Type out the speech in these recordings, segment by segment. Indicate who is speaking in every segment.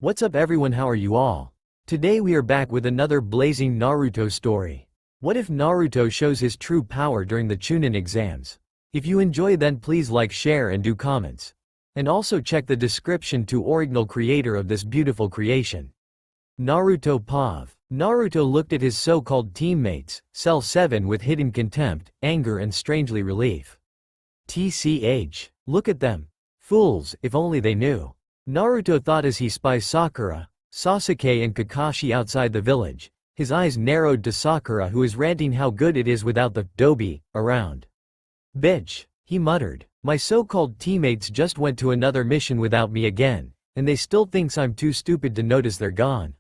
Speaker 1: What's up everyone, how are you all? Today we are back with another blazing Naruto story. What if Naruto shows his true power during the Chunin exams? If you enjoy, then please like, share and do comments. And also check the description to original creator of this beautiful creation. Naruto Pav. Naruto looked at his so-called teammates, Cell 7, with hidden contempt, anger and strangely relief. TCH. Look at them. Fools, if only they knew. Naruto thought as he spies Sakura, Sasuke and Kakashi outside the village. His eyes narrowed to Sakura, who is ranting how good it is without the Dobi around. Bitch, he muttered. My so-called teammates just went to another mission without me again, and they still thinks I'm too stupid to notice they're gone.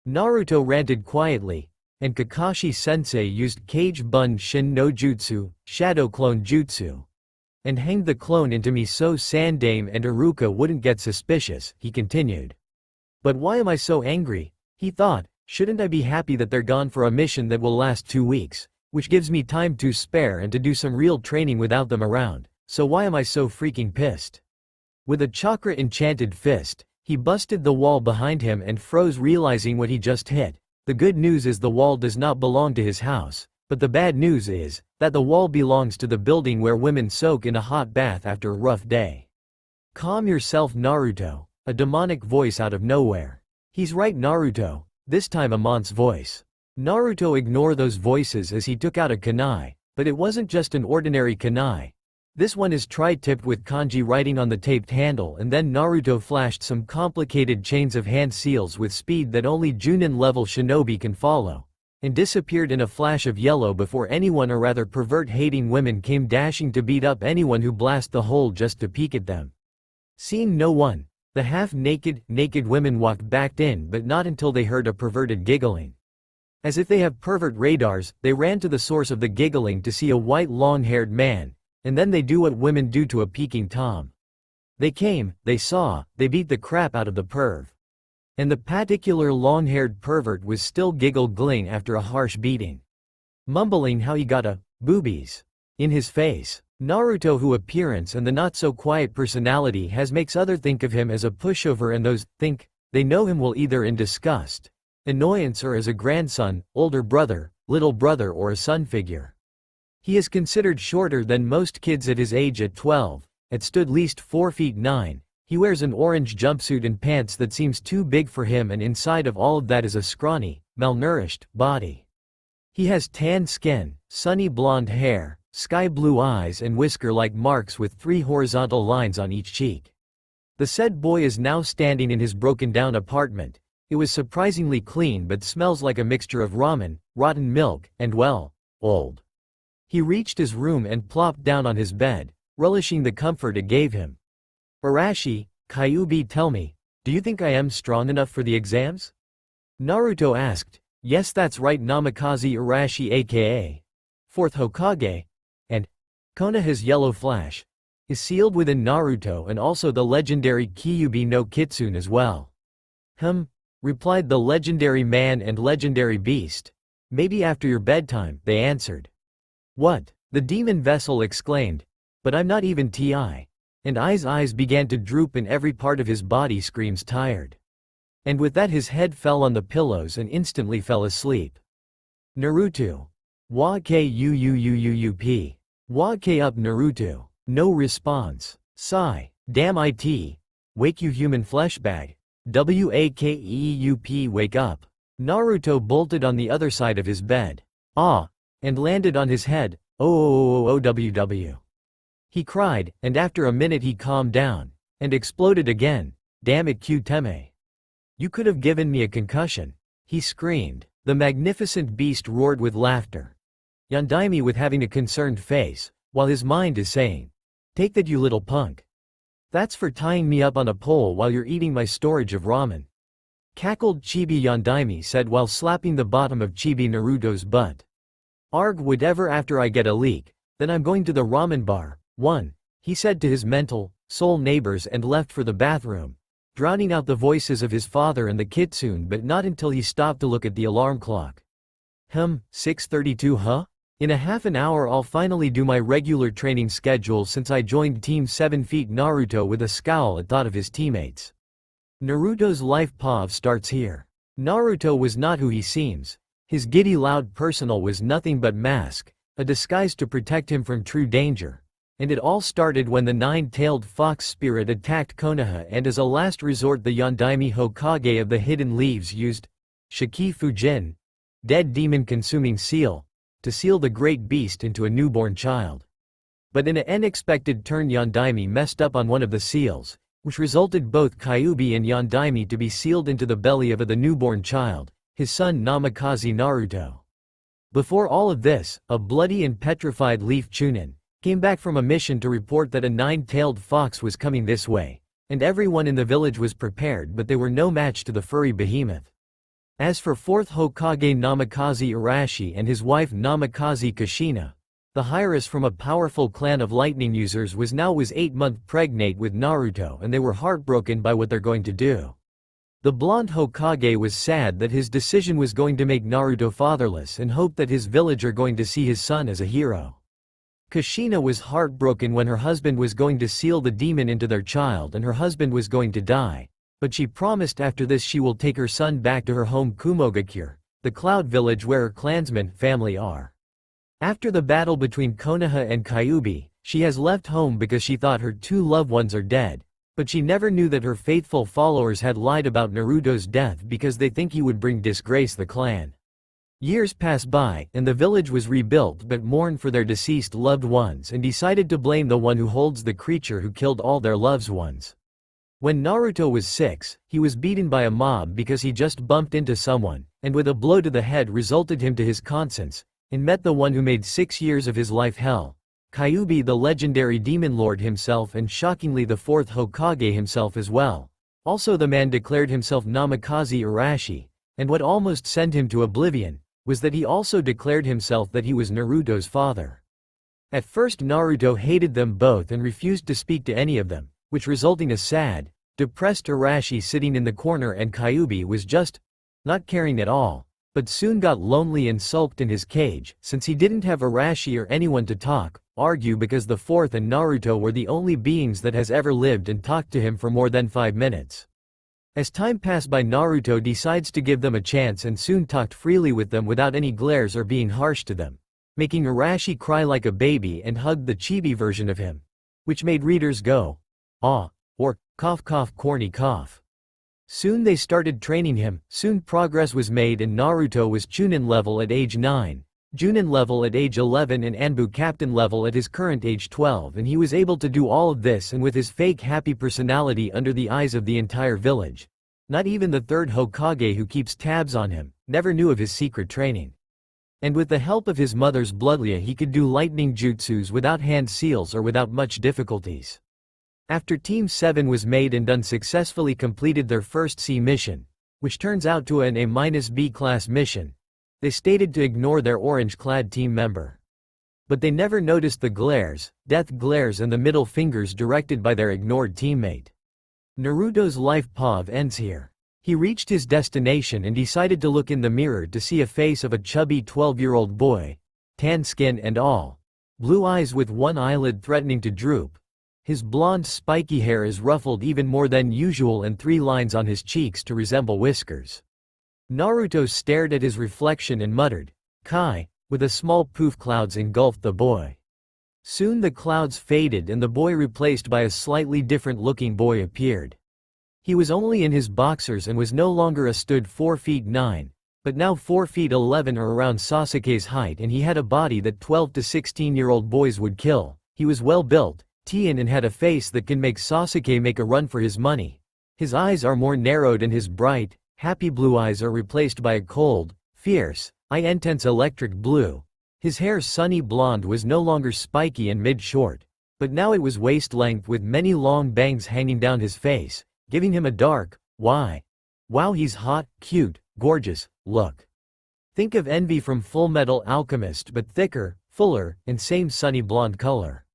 Speaker 1: Naruto ranted quietly, and Kakashi-sensei used Kage Bun Shin no Jutsu, Shadow Clone Jutsu, and hanged the clone into me so Sandame and Iruka wouldn't get suspicious, he continued. But why am I so angry? He thought, shouldn't I be happy that they're gone for a mission that will last 2 weeks, which gives me time to spare and to do some real training without them around, so why am I so freaking pissed? With a chakra-enchanted fist, he busted the wall behind him and froze, realizing what he just hit. The good news is the wall does not belong to his house, but the bad news is that the wall belongs to the building where women soak in a hot bath after a rough day. Calm yourself, Naruto, a demonic voice out of nowhere. He's right, Naruto, this time a mont's voice. Naruto ignored those voices as he took out a kunai, but it wasn't just an ordinary kunai. This one is tri-tipped with kanji writing on the taped handle, and then Naruto flashed some complicated chains of hand seals with speed that only Junin-level shinobi can follow, and disappeared in a flash of yellow before anyone, or rather pervert-hating women, came dashing to beat up anyone who blast the hole just to peek at them. Seeing no one, the naked women walked back in, but not until they heard a perverted giggling. As if they have pervert radars, they ran to the source of the giggling to see a white long-haired man, and then they do what women do to a peeking Tom. They came, they saw, they beat the crap out of the perv. And the particular long-haired pervert was still giggling after a harsh beating, mumbling how he got a boobies in his face. Naruto, whose appearance and the not-so-quiet personality makes others think of him as a pushover, and those think they know him will either in disgust, annoyance, or as a grandson, older brother, little brother, or a son figure. He is considered shorter than most kids at his age at 12, and stood least 4 feet 9. He wears an orange jumpsuit and pants that seems too big for him, and inside of all of that is a scrawny, malnourished body. He has tan skin, sunny blonde hair, sky blue eyes and whisker-like marks with 3 horizontal lines on each cheek. The said boy is now standing in his broken-down apartment. It was surprisingly clean but smells like a mixture of ramen, rotten milk, and well, old. He reached his room and plopped down on his bed, relishing the comfort it gave him. Arashi, Kyuubi, tell me, do you think I am strong enough for the exams? Naruto asked. Yes, that's right, Namikaze Arashi aka 4th Hokage, and Konoha's yellow flash, is sealed within Naruto, and also the legendary Kyuubi no Kitsune as well. Replied the legendary man and legendary beast. Maybe after your bedtime, they answered. What? The demon vessel exclaimed. But I'm not even TI. And eyes began to droop and every part of his body screams tired. And with that his head fell on the pillows and instantly fell asleep. Naruto. Wa Kuuup. Wa K up Naruto. No response. Sigh. Damn it. Wake you human flesh bag. Wakeup, wake up. Naruto bolted on the other side of his bed. And landed on his head. OWW. He cried, and after a minute he calmed down, and exploded again. Damn it, Kyuteme. You could have given me a concussion. He screamed. The magnificent beast roared with laughter. Yondaime with having a concerned face, while his mind is saying, take that, you little punk. That's for tying me up on a pole while you're eating my storage of ramen. Cackled Chibi, Yondaime said while slapping the bottom of Chibi Naruto's butt. Arg, whatever, after I get a leak, then I'm going to the ramen bar. He said to his mental, soul neighbors and left for the bathroom, drowning out the voices of his father and the kitsune, but not until he stopped to look at the alarm clock. 6:32 huh? In a half an hour I'll finally do my regular training schedule since I joined Team 7 Feet Naruto with a scowl at thought of his teammates. Naruto's life path starts here. Naruto was not who he seems. His giddy loud personal was nothing but mask, a disguise to protect him from true danger. And it all started when the nine-tailed fox spirit attacked Konoha, and as a last resort the Yondaime Hokage of the Hidden Leaves used Shiki Fujin, dead demon-consuming seal, to seal the great beast into a newborn child. But in an unexpected turn Yondaime messed up on one of the seals, which resulted both Kyuubi and Yondaime to be sealed into the belly of the newborn child, his son Namikaze Naruto. Before all of this, a bloody and petrified Leaf Chunin came back from a mission to report that a nine-tailed fox was coming this way, and everyone in the village was prepared, but they were no match to the furry behemoth. As for 4th Hokage Namikaze Arashi and his wife Namikaze Kushina, the heiress from a powerful clan of lightning users was 8-month pregnant with Naruto, and they were heartbroken by what they're going to do. The blonde Hokage was sad that his decision was going to make Naruto fatherless and hoped that his village are going to see his son as a hero. Kushina was heartbroken when her husband was going to seal the demon into their child and her husband was going to die, but she promised after this she will take her son back to her home Kumogakure, the cloud village where her clansmen family are. After the battle between Konoha and Kyuubi, she has left home because she thought her two loved ones are dead, but she never knew that her faithful followers had lied about Naruto's death because they think he would bring disgrace the clan. Years passed by, and the village was rebuilt but mourned for their deceased loved ones and decided to blame the one who holds the creature who killed all their loved ones. When Naruto was 6, he was beaten by a mob because he just bumped into someone, and with a blow to the head resulted him to his conscience, and met the one who made 6 years of his life hell, Kyuubi the legendary demon lord himself, and shockingly the 4th Hokage himself as well. Also the man declared himself Namikaze Arashi, and what almost sent him to oblivion was that he also declared himself that he was Naruto's father. At first Naruto hated them both and refused to speak to any of them, which resulting a sad, depressed Arashi sitting in the corner, and Kyuubi was just not caring at all, but soon got lonely and sulked in his cage since he didn't have Arashi or anyone to argue because the 4th and Naruto were the only beings that has ever lived and talked to him for more than 5 minutes. As time passed by, Naruto decides to give them a chance and soon talked freely with them without any glares or being harsh to them, making Arashi cry like a baby and hugged the chibi version of him, which made readers go, "Ah," or cough cough corny cough. Soon they started training him, soon progress was made and Naruto was Chunin level at age 9, Junin level at age 11 and Anbu captain level at his current age 12, and he was able to do all of this and with his fake happy personality under the eyes of the entire village. Not even the 3rd Hokage, who keeps tabs on him, never knew of his secret training. And with the help of his mother's bloodlia he could do lightning jutsus without hand seals or without much difficulties. After Team 7 was made and done successfully completed their first C mission, which turns out to an A-B class mission, they stated to ignore their orange-clad team member. But they never noticed the glares, death glares and the middle fingers directed by their ignored teammate. Naruto's life path ends here. He reached his destination and decided to look in the mirror to see a face of a chubby 12-year-old boy, tan skin and all, blue eyes with one eyelid threatening to droop. His blonde spiky hair is ruffled even more than usual and 3 lines on his cheeks to resemble whiskers. Naruto stared at his reflection and muttered, "Kai," with a small poof. Clouds engulfed the boy. Soon the clouds faded and the boy replaced by a slightly different looking boy appeared. He was only in his boxers and was no longer a stood 4 feet 9, but now 4 feet 11 or around Sasuke's height, and he had a body that 12 to 16-year-old boys would kill. He was well built, tan, and had a face that can make Sasuke make a run for his money. His eyes are more narrowed and his bright, happy blue eyes are replaced by a cold, fierce, intense electric blue. His hair's sunny blonde was no longer spiky and mid-short, but now it was waist-length with many long bangs hanging down his face, giving him a dark, wow he's hot, cute, gorgeous, look. Think of Envy from Fullmetal Alchemist but thicker, fuller, and same sunny blonde color.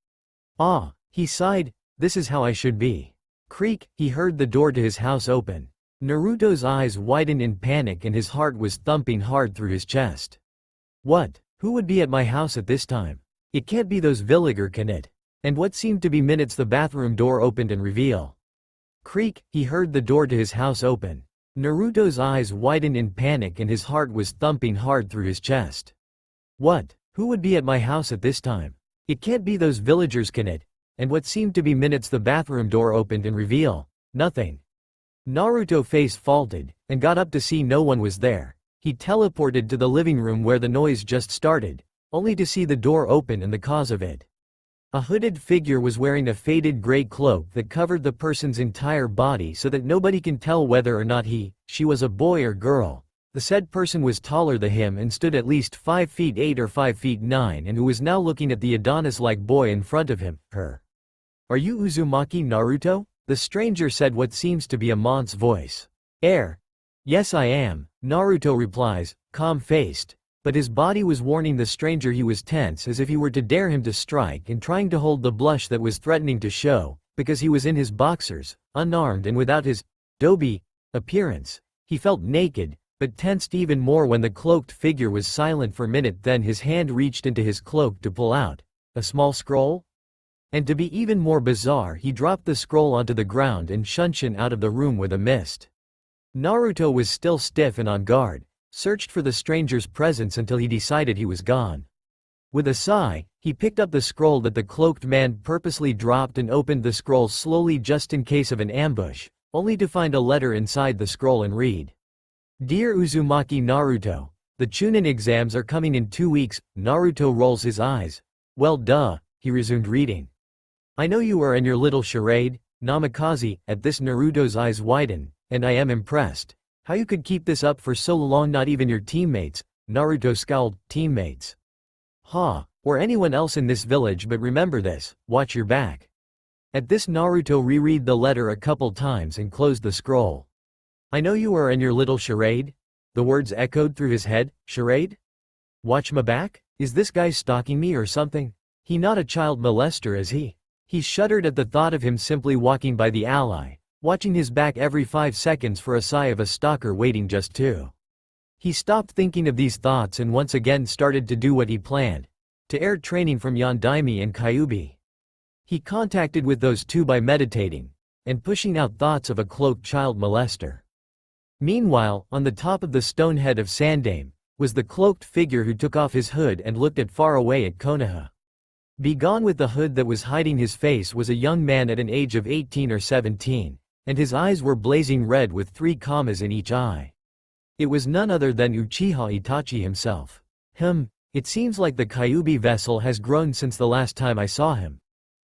Speaker 1: "Ah," he sighed, "this is how I should be." Creak, he heard the door to his house open. Naruto's eyes widened in panic and his heart was thumping hard through his chest. What? Who would be at my house at this time? It can't be those villager, can it? And what seemed to be minutes the bathroom door opened and reveal Creak, he heard the door to his house open. Naruto's eyes widened in panic and his heart was thumping hard through his chest. What? Who would be at my house at this time? It can't be those villagers, can it? And what seemed to be minutes, the bathroom door opened and revealed nothing. Naruto face faulted, and got up to see no one was there. He teleported to the living room where the noise just started, only to see the door open and the cause of it. A hooded figure was wearing a faded gray cloak that covered the person's entire body so that nobody can tell whether or not she was a boy or girl. The said person was taller than him and stood at least 5 feet 8 or 5 feet 9 and who was now looking at the Adonis-like boy in front of him, her. Are you Uzumaki Naruto? The stranger said what seems to be a mont's voice. Yes I am, Naruto replies, calm-faced. But his body was warning the stranger he was tense as if he were to dare him to strike and trying to hold the blush that was threatening to show, because he was in his boxers, unarmed and without his dobi appearance. He felt naked, but tensed even more when the cloaked figure was silent for a minute. Then his hand reached into his cloak to pull out a small scroll? And to be even more bizarre, he dropped the scroll onto the ground and shunshin out of the room with a mist. Naruto was still stiff and on guard, searched for the stranger's presence until he decided he was gone. With a sigh, he picked up the scroll that the cloaked man purposely dropped and opened the scroll slowly just in case of an ambush, only to find a letter inside the scroll and read. Dear Uzumaki Naruto, the Chunin exams are coming in 2 weeks. Naruto rolls his eyes. Well duh, he resumed reading. I know you are in your little charade, Namikaze. At this Naruto's eyes widen, and I am impressed. How you could keep this up for so long, not even your teammates, Naruto scowled, teammates. Or anyone else in this village, but remember this, watch your back. At this Naruto reread the letter a couple times and closed the scroll. I know you are in your little charade? The words echoed through his head, charade? Watch my back? Is this guy stalking me or something? He not a child molester, is he? He shuddered at the thought of him simply walking by the ally, watching his back every 5 seconds for a sigh of a stalker waiting just to. He stopped thinking of these thoughts and once again started to do what he planned, to air training from Yondaime and Kyuubi. He contacted with those two by meditating, and pushing out thoughts of a cloaked child molester. Meanwhile, on the top of the stone head of Sandaime, was the cloaked figure who took off his hood and looked at far away at Konoha. Begone with the hood that was hiding his face was a young man at an age of 18 or 17. And his eyes were blazing red with 3 commas in each eye. It was none other than Uchiha Itachi himself. It seems like the Kyuubi vessel has grown since the last time I saw him.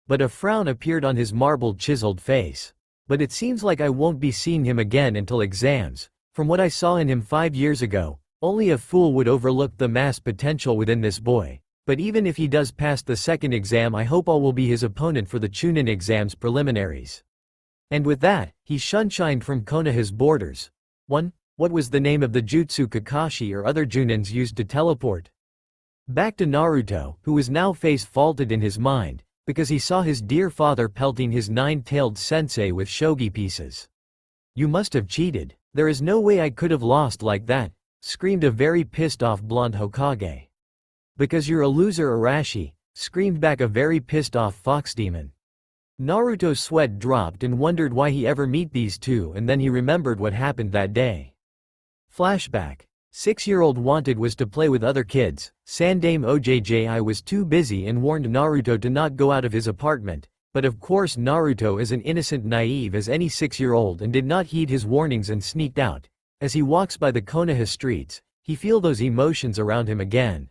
Speaker 1: But a frown appeared on his marble chiseled face. But it seems like I won't be seeing him again until exams. From what I saw in him 5 years ago, only a fool would overlook the mass potential within this boy. But even if he does pass the second exam, I hope I will be his opponent for the Chunin exams preliminaries. And with that, he shunshined from Konoha's borders. 1. What was the name of the jutsu Kakashi or other Junins used to teleport? Back to Naruto, who was now face faulted in his mind, because he saw his dear father pelting his 9-tailed sensei with shogi pieces. You must have cheated. There is no way I could have lost like that, screamed a very pissed off blonde Hokage. Because you're a loser, Arashi, screamed back a very pissed off fox demon. Naruto's sweat dropped and wondered why he ever meet these two, and then he remembered what happened that day. Flashback. 6-year-old wanted was to play with other kids. Sandaime Ojji was too busy and warned Naruto to not go out of his apartment, but of course Naruto is an innocent naive as any 6-year-old and did not heed his warnings and sneaked out. As he walks by the Konoha streets, he feels those emotions around him again.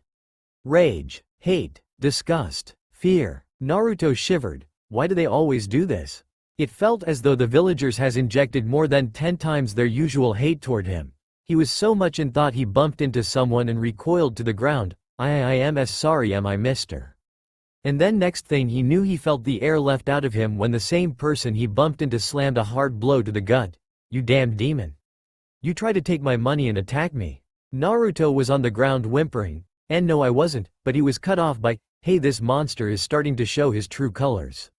Speaker 1: Rage, hate, disgust, fear. Naruto shivered. Why do they always do this? It felt as though the villagers has injected more than 10 times their usual hate toward him. He was so much in thought he bumped into someone and recoiled to the ground. I am sorry, am I, mister? And then next thing he knew, he felt the air left out of him when the same person he bumped into slammed a hard blow to the gut. You damn demon. You try to take my money and attack me. Naruto was on the ground whimpering. And no, I wasn't, but he was cut off by, hey, this monster is starting to show his true colors.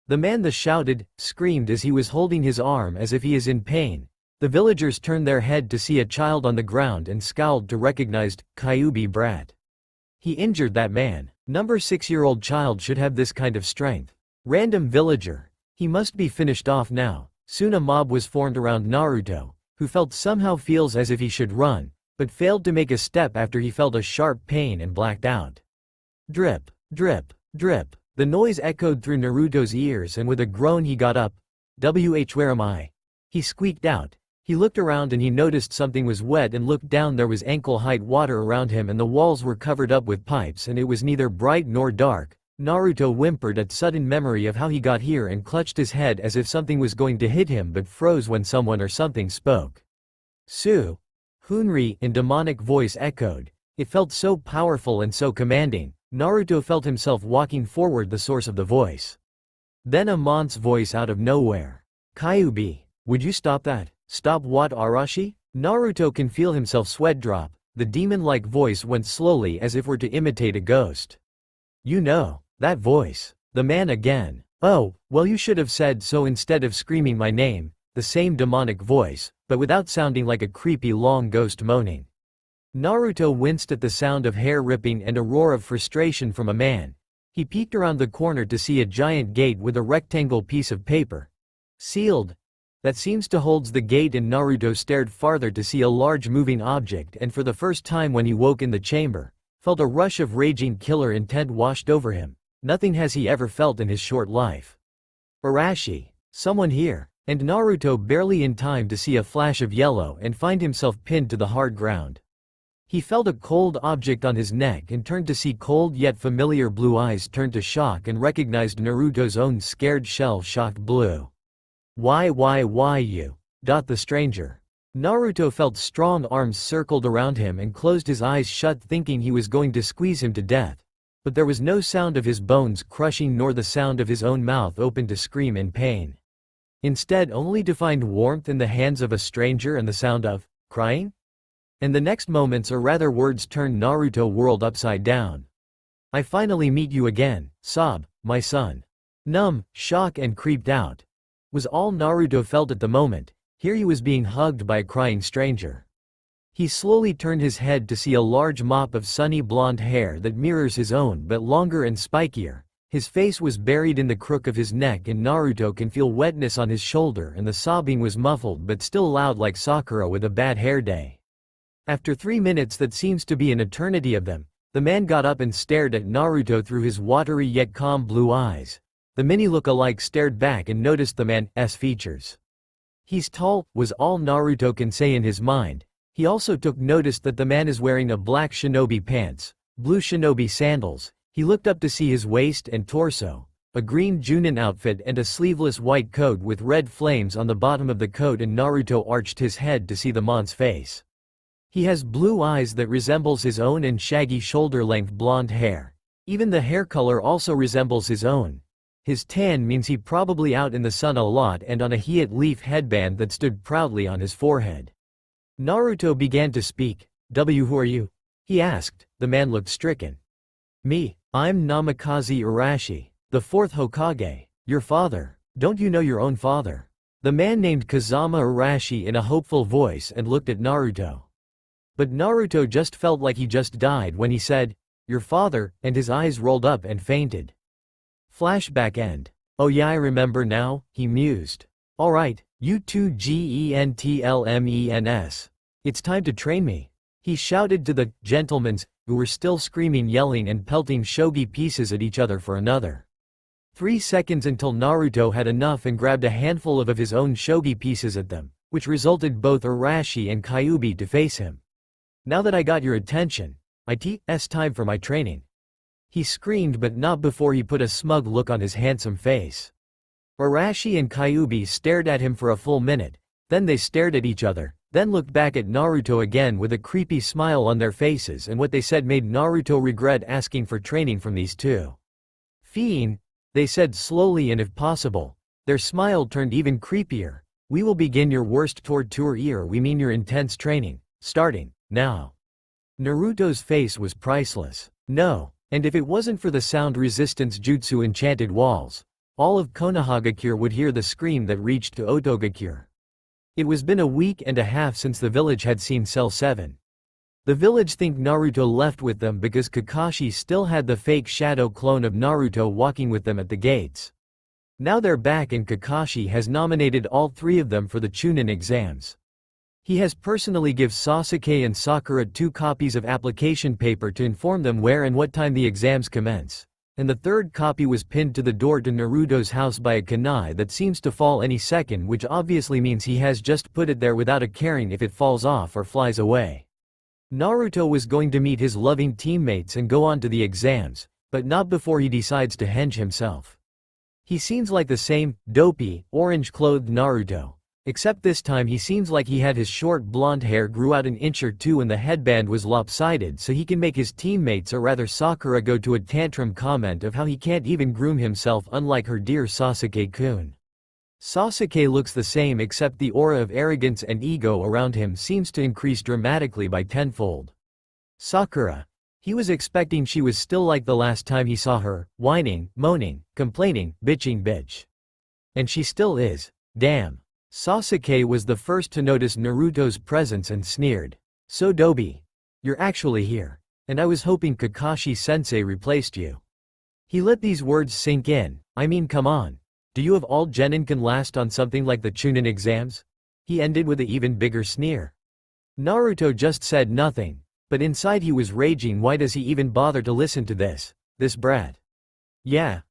Speaker 1: The man shouted, screamed as he was holding his arm as if he is in pain. The villagers turned their head to see a child on the ground and scowled to recognize Kyuubi brat. He injured that man. Number 6-year-old child should have this kind of strength. Random villager. He must be finished off now. Soon a mob was formed around Naruto, who feels as if he should run, but failed to make a step after he felt a sharp pain and blacked out. Drip, drip, drip. The noise echoed through Naruto's ears and with a groan he got up. Where am I? He squeaked out. He looked around and he noticed something was wet and looked down. There was ankle-height water around him and the walls were covered up with pipes and it was neither bright nor dark. Naruto whimpered at sudden memory of how he got here and clutched his head as if something was going to hit him but froze when someone or something spoke. Su. Hunri in demonic voice echoed. It felt so powerful and so commanding. Naruto felt himself walking forward the source of the voice. Then a Mon's voice out of nowhere. Kyuubi, would you stop that? Stop what, Arashi? Naruto can feel himself sweat drop. The demon-like voice went slowly as if were to imitate a ghost. You know, that voice. The man again. Oh, well you should have said so instead of screaming my name. The same demonic voice, but without sounding like a creepy long ghost moaning. Naruto winced at the sound of hair ripping and a roar of frustration from a man. He peeked around the corner to see a giant gate with a rectangle piece of paper. Sealed. That seems to holds the gate, and Naruto stared farther to see a large moving object, and for the first time when he woke in the chamber, felt a rush of raging killer intent washed over him. Nothing has he ever felt in his short life. Arashi. Someone here. And Naruto barely in time to see a flash of yellow and find himself pinned to the hard ground. He felt a cold object on his neck and turned to see cold yet familiar blue eyes turned to shock and recognized Naruto's own scared shell-shocked blue. Why you? The stranger. Naruto felt strong arms circled around him and closed his eyes shut thinking he was going to squeeze him to death. But there was no sound of his bones crushing nor the sound of his own mouth open to scream in pain. Instead only to find warmth in the hands of a stranger and the sound of crying? And the next moments or rather words turned Naruto world upside down. I finally meet you again, Sob, my son. Numb, shock and creeped out. Was all Naruto felt at the moment. Here he was being hugged by a crying stranger. He slowly turned his head to see a large mop of sunny blonde hair that mirrors his own but longer and spikier. His face was buried in the crook of his neck and Naruto can feel wetness on his shoulder and the sobbing was muffled but still loud like Sakura with a bad hair day. After 3 minutes that seems to be an eternity of them, the man got up and stared at Naruto through his watery yet calm blue eyes. The mini look-alike stared back and noticed the man's features. He's tall, was all Naruto can say in his mind. He also took notice that the man is wearing a black shinobi pants, blue shinobi sandals. He looked up to see his waist and torso, a green Chunin outfit and a sleeveless white coat with red flames on the bottom of the coat, and Naruto arched his head to see the man's face. He has blue eyes that resembles his own and shaggy shoulder-length blonde hair. Even the hair color also resembles his own. His tan means he probably out in the sun a lot and on a hiat leaf headband that stood proudly on his forehead. Naruto began to speak. Who are you? He asked. The man looked stricken. Me, I'm Namikaze Arashi, the 4th Hokage. Your father. Don't you know your own father? The man named Kazama Arashi in a hopeful voice and looked at Naruto. But Naruto just felt like he just died when he said, your father, and his eyes rolled up and fainted. Flashback end. Oh yeah, I remember now, he mused. Alright, you two gentlemen's. It's time to train me. He shouted to the gentlemen, who were still screaming, yelling and pelting shogi pieces at each other for another 3 seconds until Naruto had enough and grabbed a handful of his own shogi pieces at them, which resulted both Arashi and Kyuubi to face him. Now that I got your attention, it's time for my training. He screamed, but not before he put a smug look on his handsome face. Arashi and Kyuubi stared at him for a full minute, then they stared at each other, then looked back at Naruto again with a creepy smile on their faces, and what they said made Naruto regret asking for training from these two. Fiend, they said slowly, and if possible, their smile turned even creepier. We will begin your worst torture, we mean your intense training, starting now. Naruto's face was priceless. No, and if it wasn't for the sound resistance jutsu enchanted walls, all of Konohagakure would hear the scream that reached to Otogakure. It was been a week and a half since the village had seen Cell 7. The village think Naruto left with them because Kakashi still had the fake shadow clone of Naruto walking with them at the gates. Now they're back and Kakashi has nominated all three of them for the Chunin exams. He has personally give Sasuke and Sakura 2 copies of application paper to inform them where and what time the exams commence. And the third copy was pinned to the door to Naruto's house by a kunai that seems to fall any second, which obviously means he has just put it there without a caring if it falls off or flies away. Naruto was going to meet his loving teammates and go on to the exams, but not before he decides to henge himself. He seems like the same, dopey, orange-clothed Naruto. Except this time he seems like he had his short blonde hair grew out an inch or two and the headband was lopsided so he can make his teammates or rather Sakura go to a tantrum comment of how he can't even groom himself unlike her dear Sasuke-kun. Sasuke looks the same except the aura of arrogance and ego around him seems to increase dramatically by tenfold. Sakura. He was expecting she was still like the last time he saw her, whining, moaning, complaining, bitching bitch. And she still is. Damn. Sasuke was the first to notice Naruto's presence and sneered. So Dobi. You're actually here. And I was hoping Kakashi-sensei replaced you. He let these words sink in. I mean, come on. Do you of all genin can last on something like the Chunin exams? He ended with an even bigger sneer. Naruto just said nothing, but inside he was raging. Why does he even bother to listen to this brat? Yeah,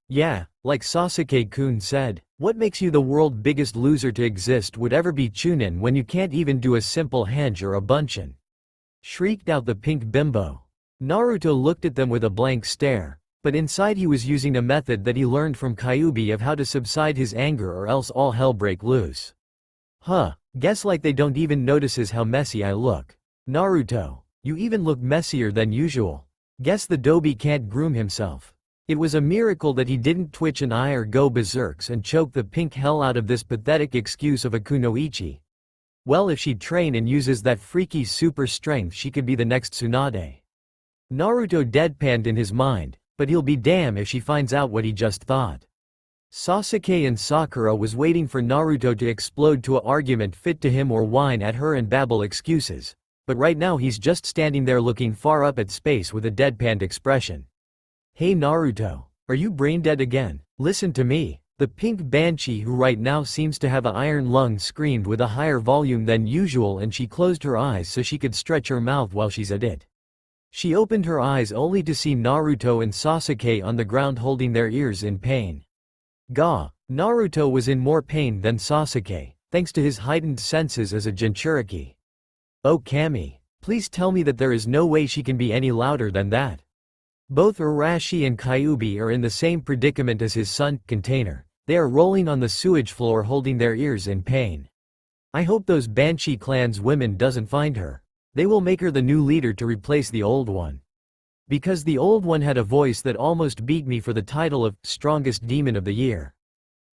Speaker 1: like Sasuke-kun said, what makes you the world's biggest loser to exist would ever be Chunin when you can't even do a simple henge or a bunchin? Shrieked out the pink bimbo. Naruto looked at them with a blank stare, but inside he was using a method that he learned from Kyuubi of how to subside his anger or else all hell break loose. Guess like they don't even notices how messy I look. Naruto, you even look messier than usual. Guess the Dobi can't groom himself. It was a miracle that he didn't twitch an eye or go berserks and choke the pink hell out of this pathetic excuse of a kunoichi. Well, if she'd train and uses that freaky super strength she could be the next Tsunade. Naruto deadpanned in his mind, but he'll be damned if she finds out what he just thought. Sasuke and Sakura was waiting for Naruto to explode to an argument fit to him or whine at her and babble excuses, but right now he's just standing there looking far up at space with a deadpanned expression. Hey Naruto, are you brain dead again? Listen to me. The pink banshee who right now seems to have an iron lung screamed with a higher volume than usual and she closed her eyes so she could stretch her mouth while she's at it. She opened her eyes only to see Naruto and Sasuke on the ground holding their ears in pain. Gah, Naruto was in more pain than Sasuke, thanks to his heightened senses as a Jinchuriki. Oh Kami, please tell me that there is no way she can be any louder than that. Both Urashi and Kyuubi are in the same predicament as his son, Container. They are rolling on the sewage floor holding their ears in pain. I hope those Banshee clan's women doesn't find her. They will make her the new leader to replace the old one. Because the old one had a voice that almost beat me for the title of Strongest Demon of the Year.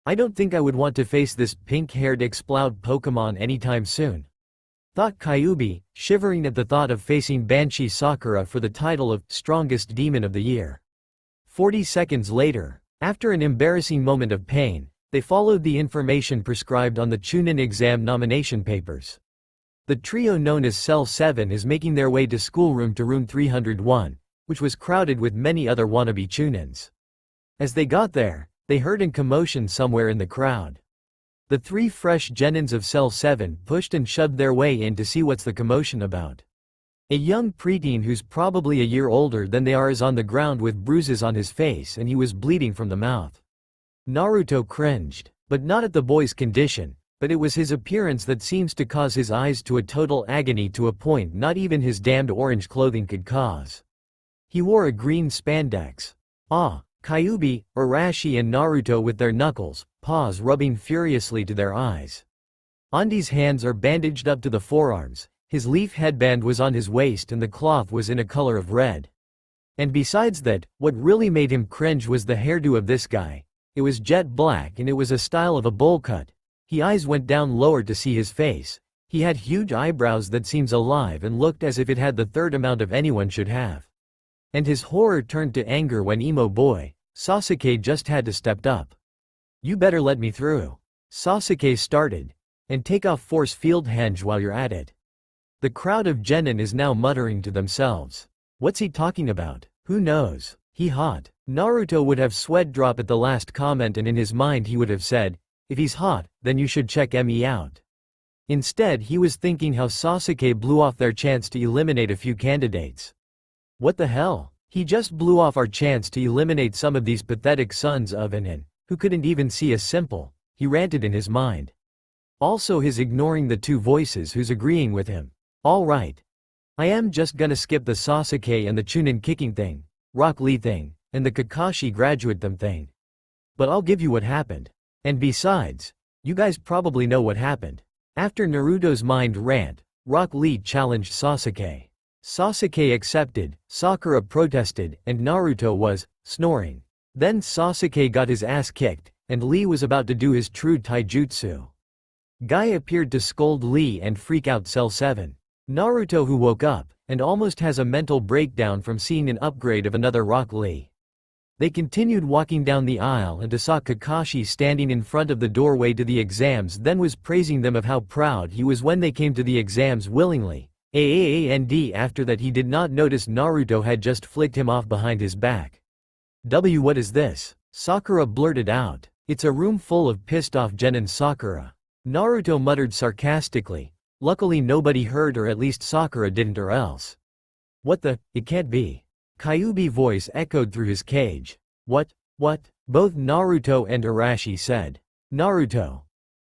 Speaker 1: I don't think I would want to face this pink-haired explode Pokemon anytime soon. Thought Kyuubi, shivering at the thought of facing Banshee Sakura for the title of Strongest Demon of the Year. 40 seconds later, after an embarrassing moment of pain, they followed the information prescribed on the Chunin exam nomination papers. The trio known as Cell 7 is making their way to schoolroom to room 301, which was crowded with many other wannabe Chunins. As they got there, they heard a commotion somewhere in the crowd. The 3 fresh genins of Cell 7 pushed and shoved their way in to see what's the commotion about. A young preteen who's probably a year older than they are is on the ground with bruises on his face and he was bleeding from the mouth. Naruto cringed, but not at the boy's condition, but it was his appearance that seems to cause his eyes to a total agony to a point not even his damned orange clothing could cause. He wore a green spandex. Kyuubi, Urashi and Naruto with their knuckles, paws rubbing furiously to their eyes. Andi's hands are bandaged up to the forearms, his leaf headband was on his waist and the cloth was in a color of red. And besides that, what really made him cringe was the hairdo of this guy. It was jet black and it was a style of a bowl cut. His eyes went down lower to see his face. He had huge eyebrows that seems alive and looked as if it had the third amount of anyone should have. And his horror turned to anger when emo boy, Sasuke just had to step up. You better let me through. Sasuke started. And take off force field henge while you're at it. The crowd of genin is now muttering to themselves. What's he talking about? Who knows? He hot. Naruto would have sweat drop at the last comment, and in his mind he would have said, if he's hot, then you should check me out. Instead he was thinking how Sasuke blew off their chance to eliminate a few candidates. What the hell? He just blew off our chance to eliminate some of these pathetic sons of an who couldn't even see a simple, he ranted in his mind. Also his ignoring the two voices who's agreeing with him. Alright. I am just gonna skip the Sasuke and the Chunin kicking thing, Rock Lee thing, and the Kakashi graduate them thing. But I'll give you what happened. And besides, you guys probably know what happened. After Naruto's mind rant, Rock Lee challenged Sasuke. Sasuke accepted, Sakura protested, and Naruto was snoring. Then Sasuke got his ass kicked, and Lee was about to do his true taijutsu. Guy appeared to scold Lee and freak out Cell 7. Naruto, who woke up, and almost has a mental breakdown from seeing an upgrade of another Rock Lee. They continued walking down the aisle and saw Kakashi standing in front of the doorway to the exams, then was praising them of how proud he was when they came to the exams willingly. And after that he did not notice Naruto had just flicked him off behind his back. What is this? Sakura blurted out. It's a room full of pissed off Gen and Sakura. Naruto muttered sarcastically. Luckily nobody heard, or at least Sakura didn't, or else. What the? It can't be. Kyuubi voice echoed through his cage. What? Both Naruto and Arashi said. Naruto.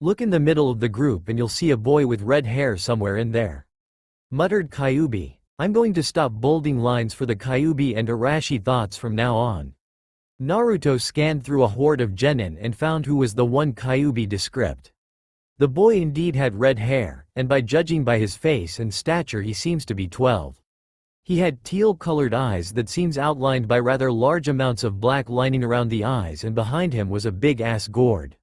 Speaker 1: Look in the middle of the group and you'll see a boy with red hair somewhere in there. Muttered Kyuubi. I'm going to stop bolding lines for the Kyuubi and Arashi thoughts from now on. Naruto scanned through a horde of genin and found who was the one Kyuubi described. The boy indeed had red hair, and by judging by his face and stature he seems to be 12. He had teal-colored eyes that seems outlined by rather large amounts of black lining around the eyes, and behind him was a big-ass gourd.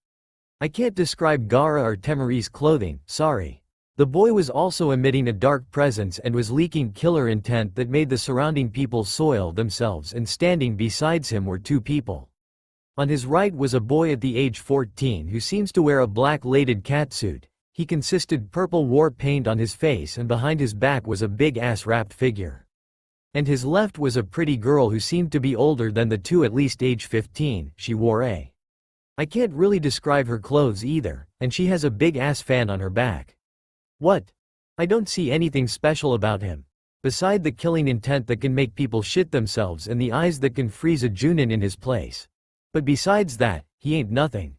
Speaker 1: I can't describe Gaara or Temari's clothing, sorry. The boy was also emitting a dark presence and was leaking killer intent that made the surrounding people soil themselves, and standing besides him were two people. On his right was a boy at the age 14 who seems to wear a black lated catsuit. He consisted purple war paint on his face, and behind his back was a big-ass wrapped figure. And his left was a pretty girl who seemed to be older than the two, at least age 15, she wore I can't really describe her clothes either, and she has a big-ass fan on her back. What? I don't see anything special about him. Beside the killing intent that can make people shit themselves and the eyes that can freeze a Chunin in his place. But besides that, he ain't nothing.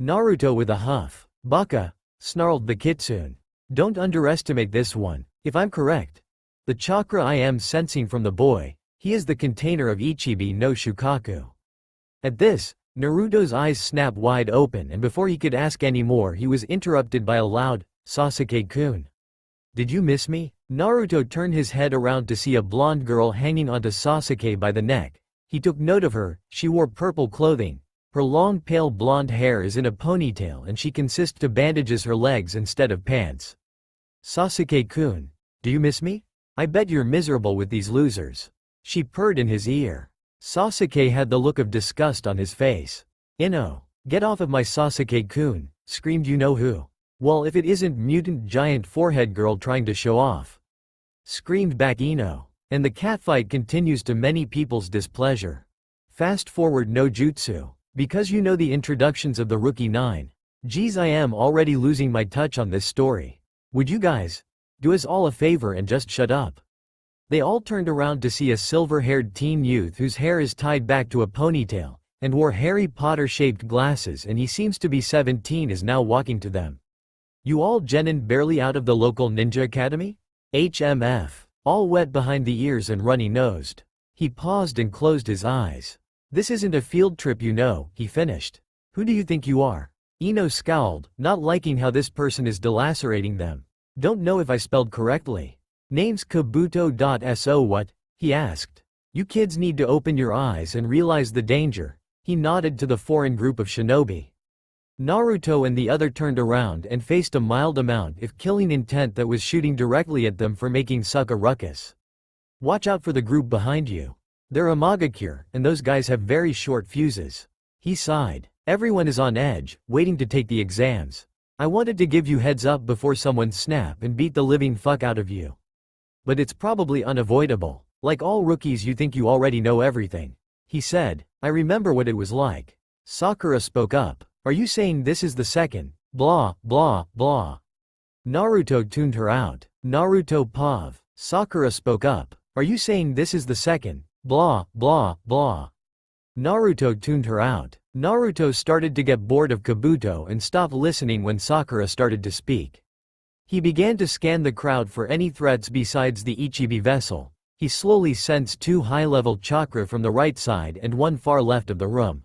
Speaker 1: Naruto with a huff. Baka, snarled the kitsune. Don't underestimate this one. If I'm correct, the chakra I am sensing from the boy, he is the container of Ichibi no Shukaku. At this, Naruto's eyes snapped wide open, and before he could ask any more he was interrupted by a loud, Sasuke-kun. Did you miss me? Naruto turned his head around to see a blonde girl hanging onto Sasuke by the neck. He took note of her. She wore purple clothing. Her long pale blonde hair is in a ponytail, and she consists of bandages her legs instead of pants. Sasuke-kun, do you miss me? I bet you're miserable with these losers. She purred in his ear. Sasuke had the look of disgust on his face. Ino, get off of my Sasuke-kun, screamed you know who. Well, if it isn't mutant giant forehead girl trying to show off. Screamed back Ino. And the catfight continues to many people's displeasure. Fast forward no jutsu. Because you know the introductions of the Rookie 9. Geez, I am already losing my touch on this story. Would you guys do us all a favor and just shut up? They all turned around to see a silver-haired teen youth whose hair is tied back to a ponytail, and wore Harry Potter-shaped glasses, and he seems to be 17, is now walking to them. You all genin barely out of the local ninja academy? HMF. All wet behind the ears and runny-nosed. He paused and closed his eyes. This isn't a field trip, you know, he finished. Who do you think you are? Ino scowled, not liking how this person is delacerating them. Don't know if I spelled correctly. Name's Kabuto.so what? He asked. You kids need to open your eyes and realize the danger. He nodded to the foreign group of shinobi. Naruto and the other turned around and faced a mild amount if killing intent that was shooting directly at them for making suck a ruckus. Watch out for the group behind you. They're a Magakure, and those guys have very short fuses. He sighed. Everyone is on edge, waiting to take the exams. I wanted to give you heads up before someone snap and beat the living fuck out of you. But it's probably unavoidable. Like all rookies, you think you already know everything. He said, I remember what it was like. Sakura spoke up. Are you saying this is the second? Blah, blah, blah. Naruto tuned her out. Naruto Pav. Sakura spoke up. Are you saying this is the second? Blah, blah, blah. Naruto tuned her out. Naruto started to get bored of Kabuto and stopped listening when Sakura started to speak. He began to scan the crowd for any threats besides the Ichibi vessel. He slowly sensed 2 high-level chakra from the right side and 1 far left of the room.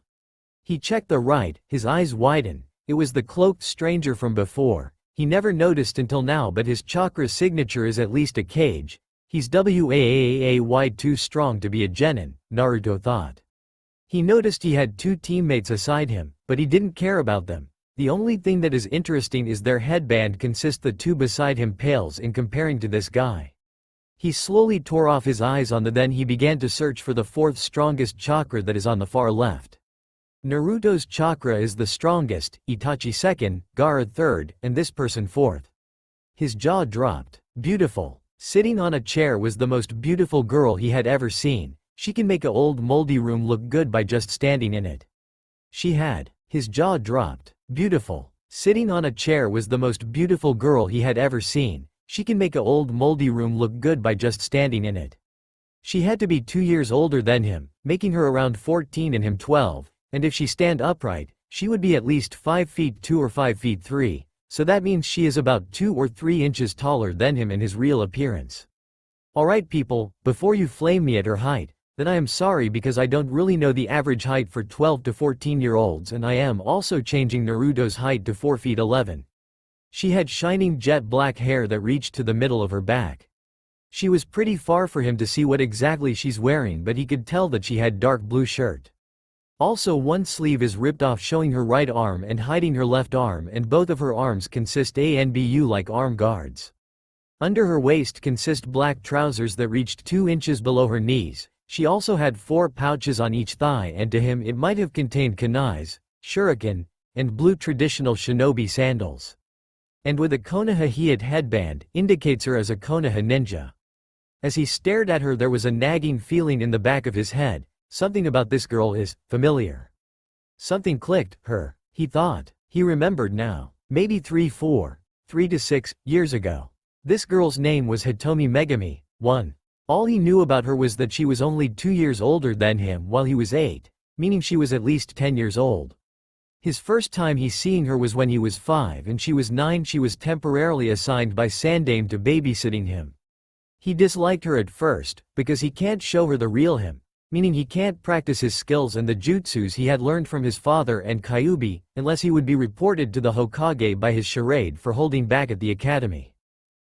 Speaker 1: He checked the right, his eyes widened. It was the cloaked stranger from before. He never noticed until now, but his chakra signature is at least a kage. He's way too strong to be a genin, Naruto thought. He noticed he had 2 teammates aside him, but he didn't care about them. The only thing that is interesting is their headband consists the 2 beside him pales in comparing to this guy. He slowly tore off his eyes on the then he began to search for the 4th strongest chakra that is on the far left. Naruto's chakra is the strongest, Itachi 2nd, Gaara 3rd, and this person 4th. His jaw dropped. Beautiful. Sitting on a chair was the most beautiful girl he had ever seen. She can make a old moldy room look good by just standing in it. She had. His jaw dropped. Beautiful. Sitting on a chair was the most beautiful girl he had ever seen. She can make a old moldy room look good by just standing in it. She had to be 2 years older than him, making her around 14 and him 12, and if she stand upright, she would be at least 5 feet 2 or 5 feet 3, so that means she is about 2 or 3 inches taller than him in his real appearance. Alright people, before you flame me at her height, then I am sorry because I don't really know the average height for 12 to 14-year-olds, and I am also changing Naruto's height to 4 feet 11. She had shining jet black hair that reached to the middle of her back. She was pretty far for him to see what exactly she's wearing, but he could tell that she had dark blue shirt. Also, one sleeve is ripped off showing her right arm and hiding her left arm, and both of her arms consist ANBU like arm guards. Under her waist consist black trousers that reached 2 inches below her knees. She also had 4 pouches on each thigh, and to him it might have contained kunais, shuriken, and blue traditional shinobi sandals. And with a Konoha Hiat headband, indicates her as a Konoha ninja. As he stared at her, there was a nagging feeling in the back of his head. Something about this girl is familiar. Something clicked, her, he thought. He remembered now. Maybe 3 to 6 years ago. This girl's name was Hitomi Megami. 1. All he knew about her was that she was only 2 years older than him while he was 8, meaning she was at least 10 years old. His first time he seeing her was when he was 5 and she was 9. She was temporarily assigned by Sandame to babysitting him. He disliked her at first, because he can't show her the real him, meaning he can't practice his skills and the jutsus he had learned from his father and Kyuubi, unless he would be reported to the Hokage by his charade for holding back at the academy.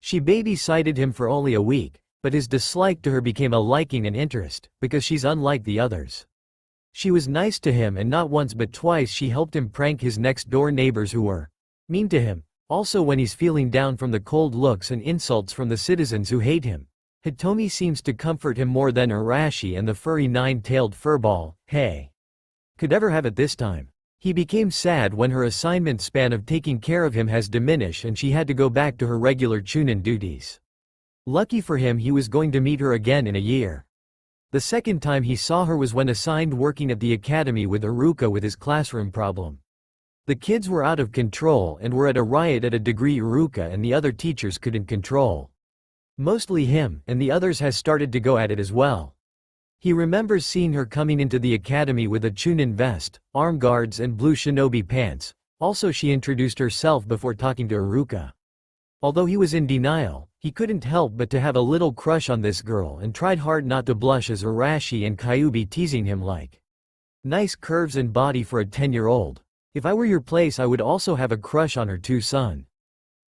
Speaker 1: She babysitted him for only a week, but his dislike to her became a liking and interest, because she's unlike the others. She was nice to him, and not once but twice she helped him prank his next-door neighbors who were mean to him. Also, when he's feeling down from the cold looks and insults from the citizens who hate him, Hitomi seems to comfort him more than Arashi and the furry 9-tailed furball, hey, could ever have at this time. He became sad when her assignment span of taking care of him has diminished and she had to go back to her regular Chunin duties. Lucky for him, he was going to meet her again in a year. The second time he saw her was when assigned working at the academy with Iruka with his classroom problem. The kids were out of control and were at a riot at a degree Iruka and the other teachers couldn't control. Mostly him, and the others has started to go at it as well. He remembers seeing her coming into the academy with a Chunin vest, arm guards and blue shinobi pants. Also, she introduced herself before talking to Iruka. Although he was in denial, he couldn't help but to have a little crush on this girl and tried hard not to blush as Arashi and Kyuubi teasing him like, nice curves and body for a 10-year-old. If I were your place I would also have a crush on her too, son.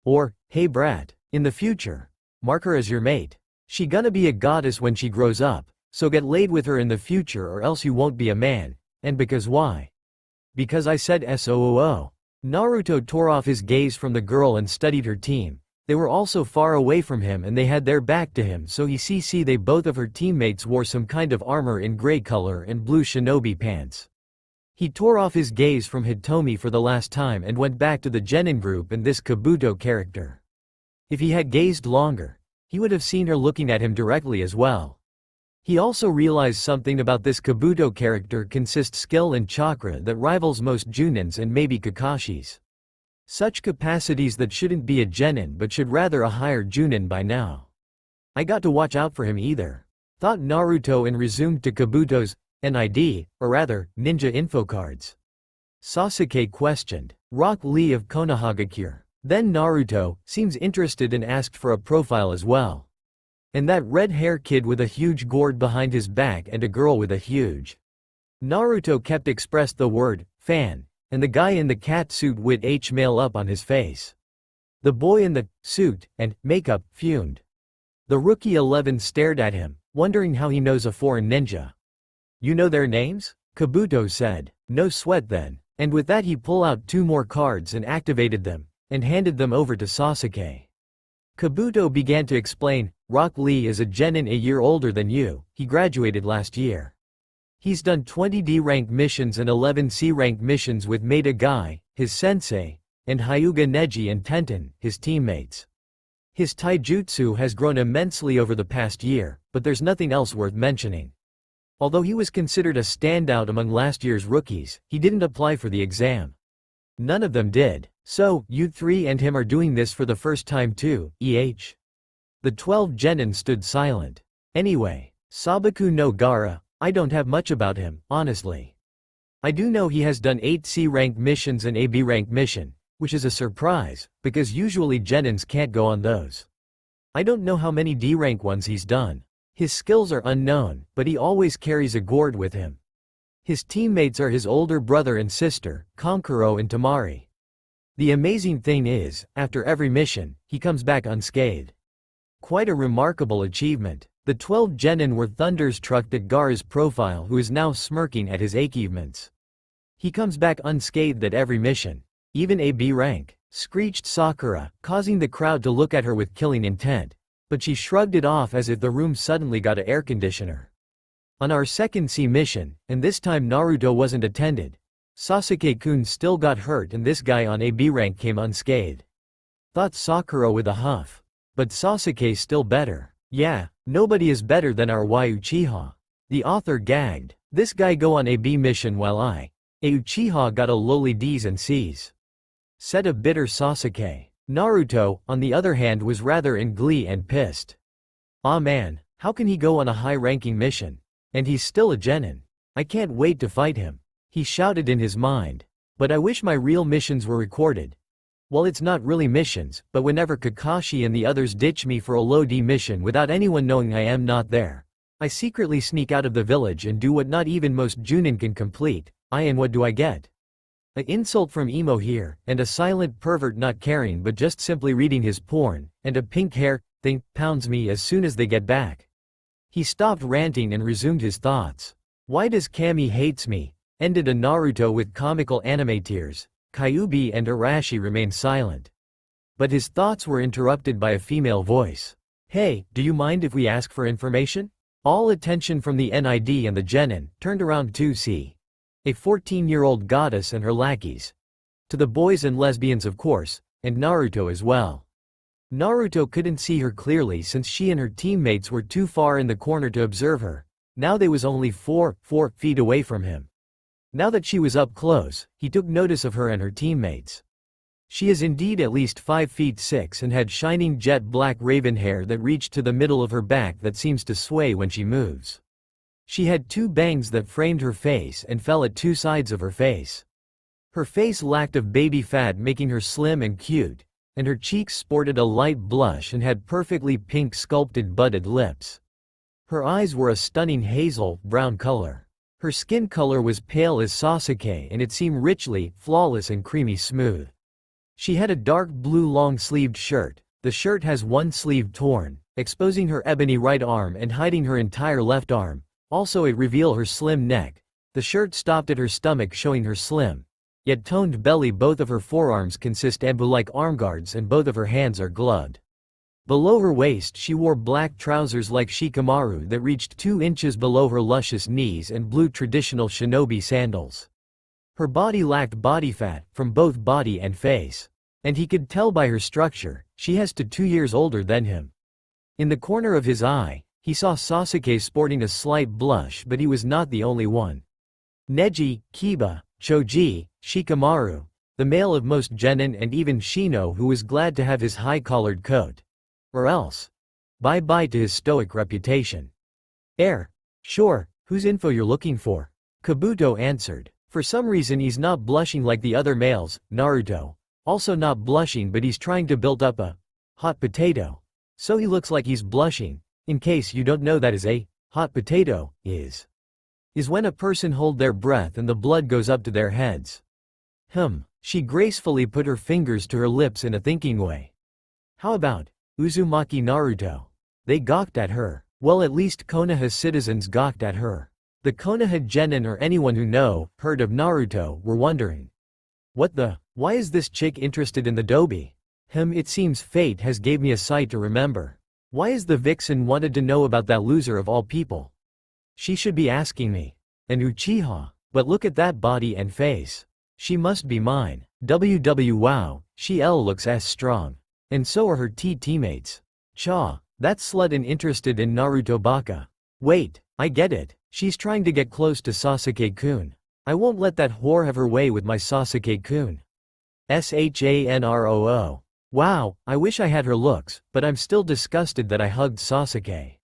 Speaker 1: Or, hey brat, in the future, mark her as your mate. She gonna be a goddess when she grows up, so get laid with her in the future or else you won't be a man. And because why? Because I said SOOO. Naruto tore off his gaze from the girl and studied her team. They were also far away from him and they had their back to him, so he see they both of her teammates wore some kind of armor in gray color and blue shinobi pants. He tore off his gaze from Hitomi for the last time and went back to the Genin group and this Kabuto character. If he had gazed longer, he would have seen her looking at him directly as well. He also realized something about this Kabuto character consists skill and chakra that rivals most Junins and maybe Kakashi's. Such capacities that shouldn't be a genin but should rather a higher Junin by now. I got to watch out for him either. Thought Naruto and resumed to Kabuto's NID, or rather, ninja info cards. Sasuke questioned. Rock Lee of Konohagakure. Then Naruto seems interested and asked for a profile as well. And that red hair kid with a huge gourd behind his back and a girl with a huge. Naruto kept expressed the word fan, and the guy in the cat suit with mail up on his face. The boy in the suit and makeup fumed. The rookie 11 stared at him, wondering how he knows a foreign ninja. You know their names? Kabuto said. No sweat then. And with that he pulled out 2 more cards and activated them, and handed them over to Sasuke. Kabuto began to explain, Rock Lee is a genin a year older than you, he graduated last year. He's done 20 D rank missions and 11 C rank missions with Maeda Guy, his sensei, and Hyuga Neji and Tenten, his teammates. His taijutsu has grown immensely over the past year, but there's nothing else worth mentioning. Although he was considered a standout among last year's rookies, he didn't apply for the exam. None of them did. So, you 3 and him are doing this for the first time too, eh? The 12 genin stood silent. Anyway, Sabaku no Gara, I don't have much about him, honestly. I do know he has done 8 C rank missions and a B rank mission, which is a surprise, because usually genins can't go on those. I don't know how many D rank ones he's done. His skills are unknown, but he always carries a gourd with him. His teammates are his older brother and sister, Kankuro and Tamari. The amazing thing is, after every mission, he comes back unscathed. Quite a remarkable achievement. The 12 genin were thunderstruck at Gaara's profile, who is now smirking at his achievements. He comes back unscathed at every mission. Even a B rank, screeched Sakura, causing the crowd to look at her with killing intent. But she shrugged it off as if the room suddenly got an air conditioner. On our second C mission, and this time Naruto wasn't attended, Sasuke-kun still got hurt and this guy on a B rank came unscathed. Thought Sakura with a huff. But Sasuke's still better. Yeah, nobody is better than our Uchiha. The author gagged. This guy go on a B mission while a Uchiha got a lowly D's and C's. Said a bitter Sasuke. Naruto, on the other hand, was rather in glee and pissed. Ah man, how can he go on a high-ranking mission? And he's still a genin. I can't wait to fight him. He shouted in his mind. But I wish my real missions were recorded. Well, it's not really missions, but whenever Kakashi and the others ditch me for a low D mission without anyone knowing I am not there, I secretly sneak out of the village and do what not even most Junin can complete. And what do I get? An insult from emo here, and a silent pervert not caring but just simply reading his porn, and a pink hair thing pounds me as soon as they get back. He stopped ranting and resumed his thoughts. Why does Kami hates me? Ended a Naruto with comical anime tears. Kyuubi and Arashi remained silent. But his thoughts were interrupted by a female voice. Hey, do you mind if we ask for information? All attention from the NID and the genin turned around to see a 14-year-old goddess and her lackeys. To the boys and lesbians of course, and Naruto as well. Naruto couldn't see her clearly since she and her teammates were too far in the corner to observe her. Now they was only 4 feet away from him. Now that she was up close, he took notice of her and her teammates. She is indeed at least 5 feet 6 and had shining jet black raven hair that reached to the middle of her back that seems to sway when she moves. She had 2 bangs that framed her face and fell at 2 sides of her face. Her face lacked of baby fat, making her slim and cute, and her cheeks sported a light blush and had perfectly pink sculpted budded lips. Her eyes were a stunning hazel brown color. Her skin color was pale as Sasuke and it seemed richly, flawless and creamy smooth. She had a dark blue long-sleeved shirt. The shirt has one sleeve torn, exposing her ebony right arm and hiding her entire left arm. Also it revealed her slim neck. The shirt stopped at her stomach showing her slim, yet toned belly. Both of her forearms consist ambu-like arm guards and both of her hands are gloved. Below her waist she wore black trousers like shikamaru that reached 2 inches below her luscious knees and blue traditional shinobi sandals. Her body lacked body fat, from both body and face. And he could tell by her structure, she has to 2 years older than him. In the corner of his eye, He saw Sasuke sporting a slight blush, but he was not the only one. Neji, Kiba, Choji, Shikamaru, the male of most genin, and even Shino, who was glad to have his high-collared coat. Or else. Bye-bye to his stoic reputation. Sure, whose info you're looking for? Kabuto answered. For some reason he's not blushing like the other males. Naruto. Also not blushing, but he's trying to build up a hot potato. So he looks like he's blushing. In case you don't know, that is a hot potato, is when a person hold their breath and the blood goes up to their heads. She gracefully put her fingers to her lips in a thinking way. How about Uzumaki Naruto? They gawked at her. Well, at least Konoha citizens gawked at her. The Konoha genin, or anyone who heard of Naruto, were wondering. Why is this chick interested in the dobi? It seems fate has gave me a sight to remember. Why is the vixen wanted to know about that loser of all people? She should be asking me. And Uchiha. But look at that body and face. She must be mine. Wow, she looks as strong. And so are her teammates. Cha, that slut and interested in Naruto baka. Wait, I get it. She's trying to get close to Sasuke-kun. I won't let that whore have her way with my Sasuke-kun. Shanroo. Wow, I wish I had her looks, but I'm still disgusted that I hugged Sasuke.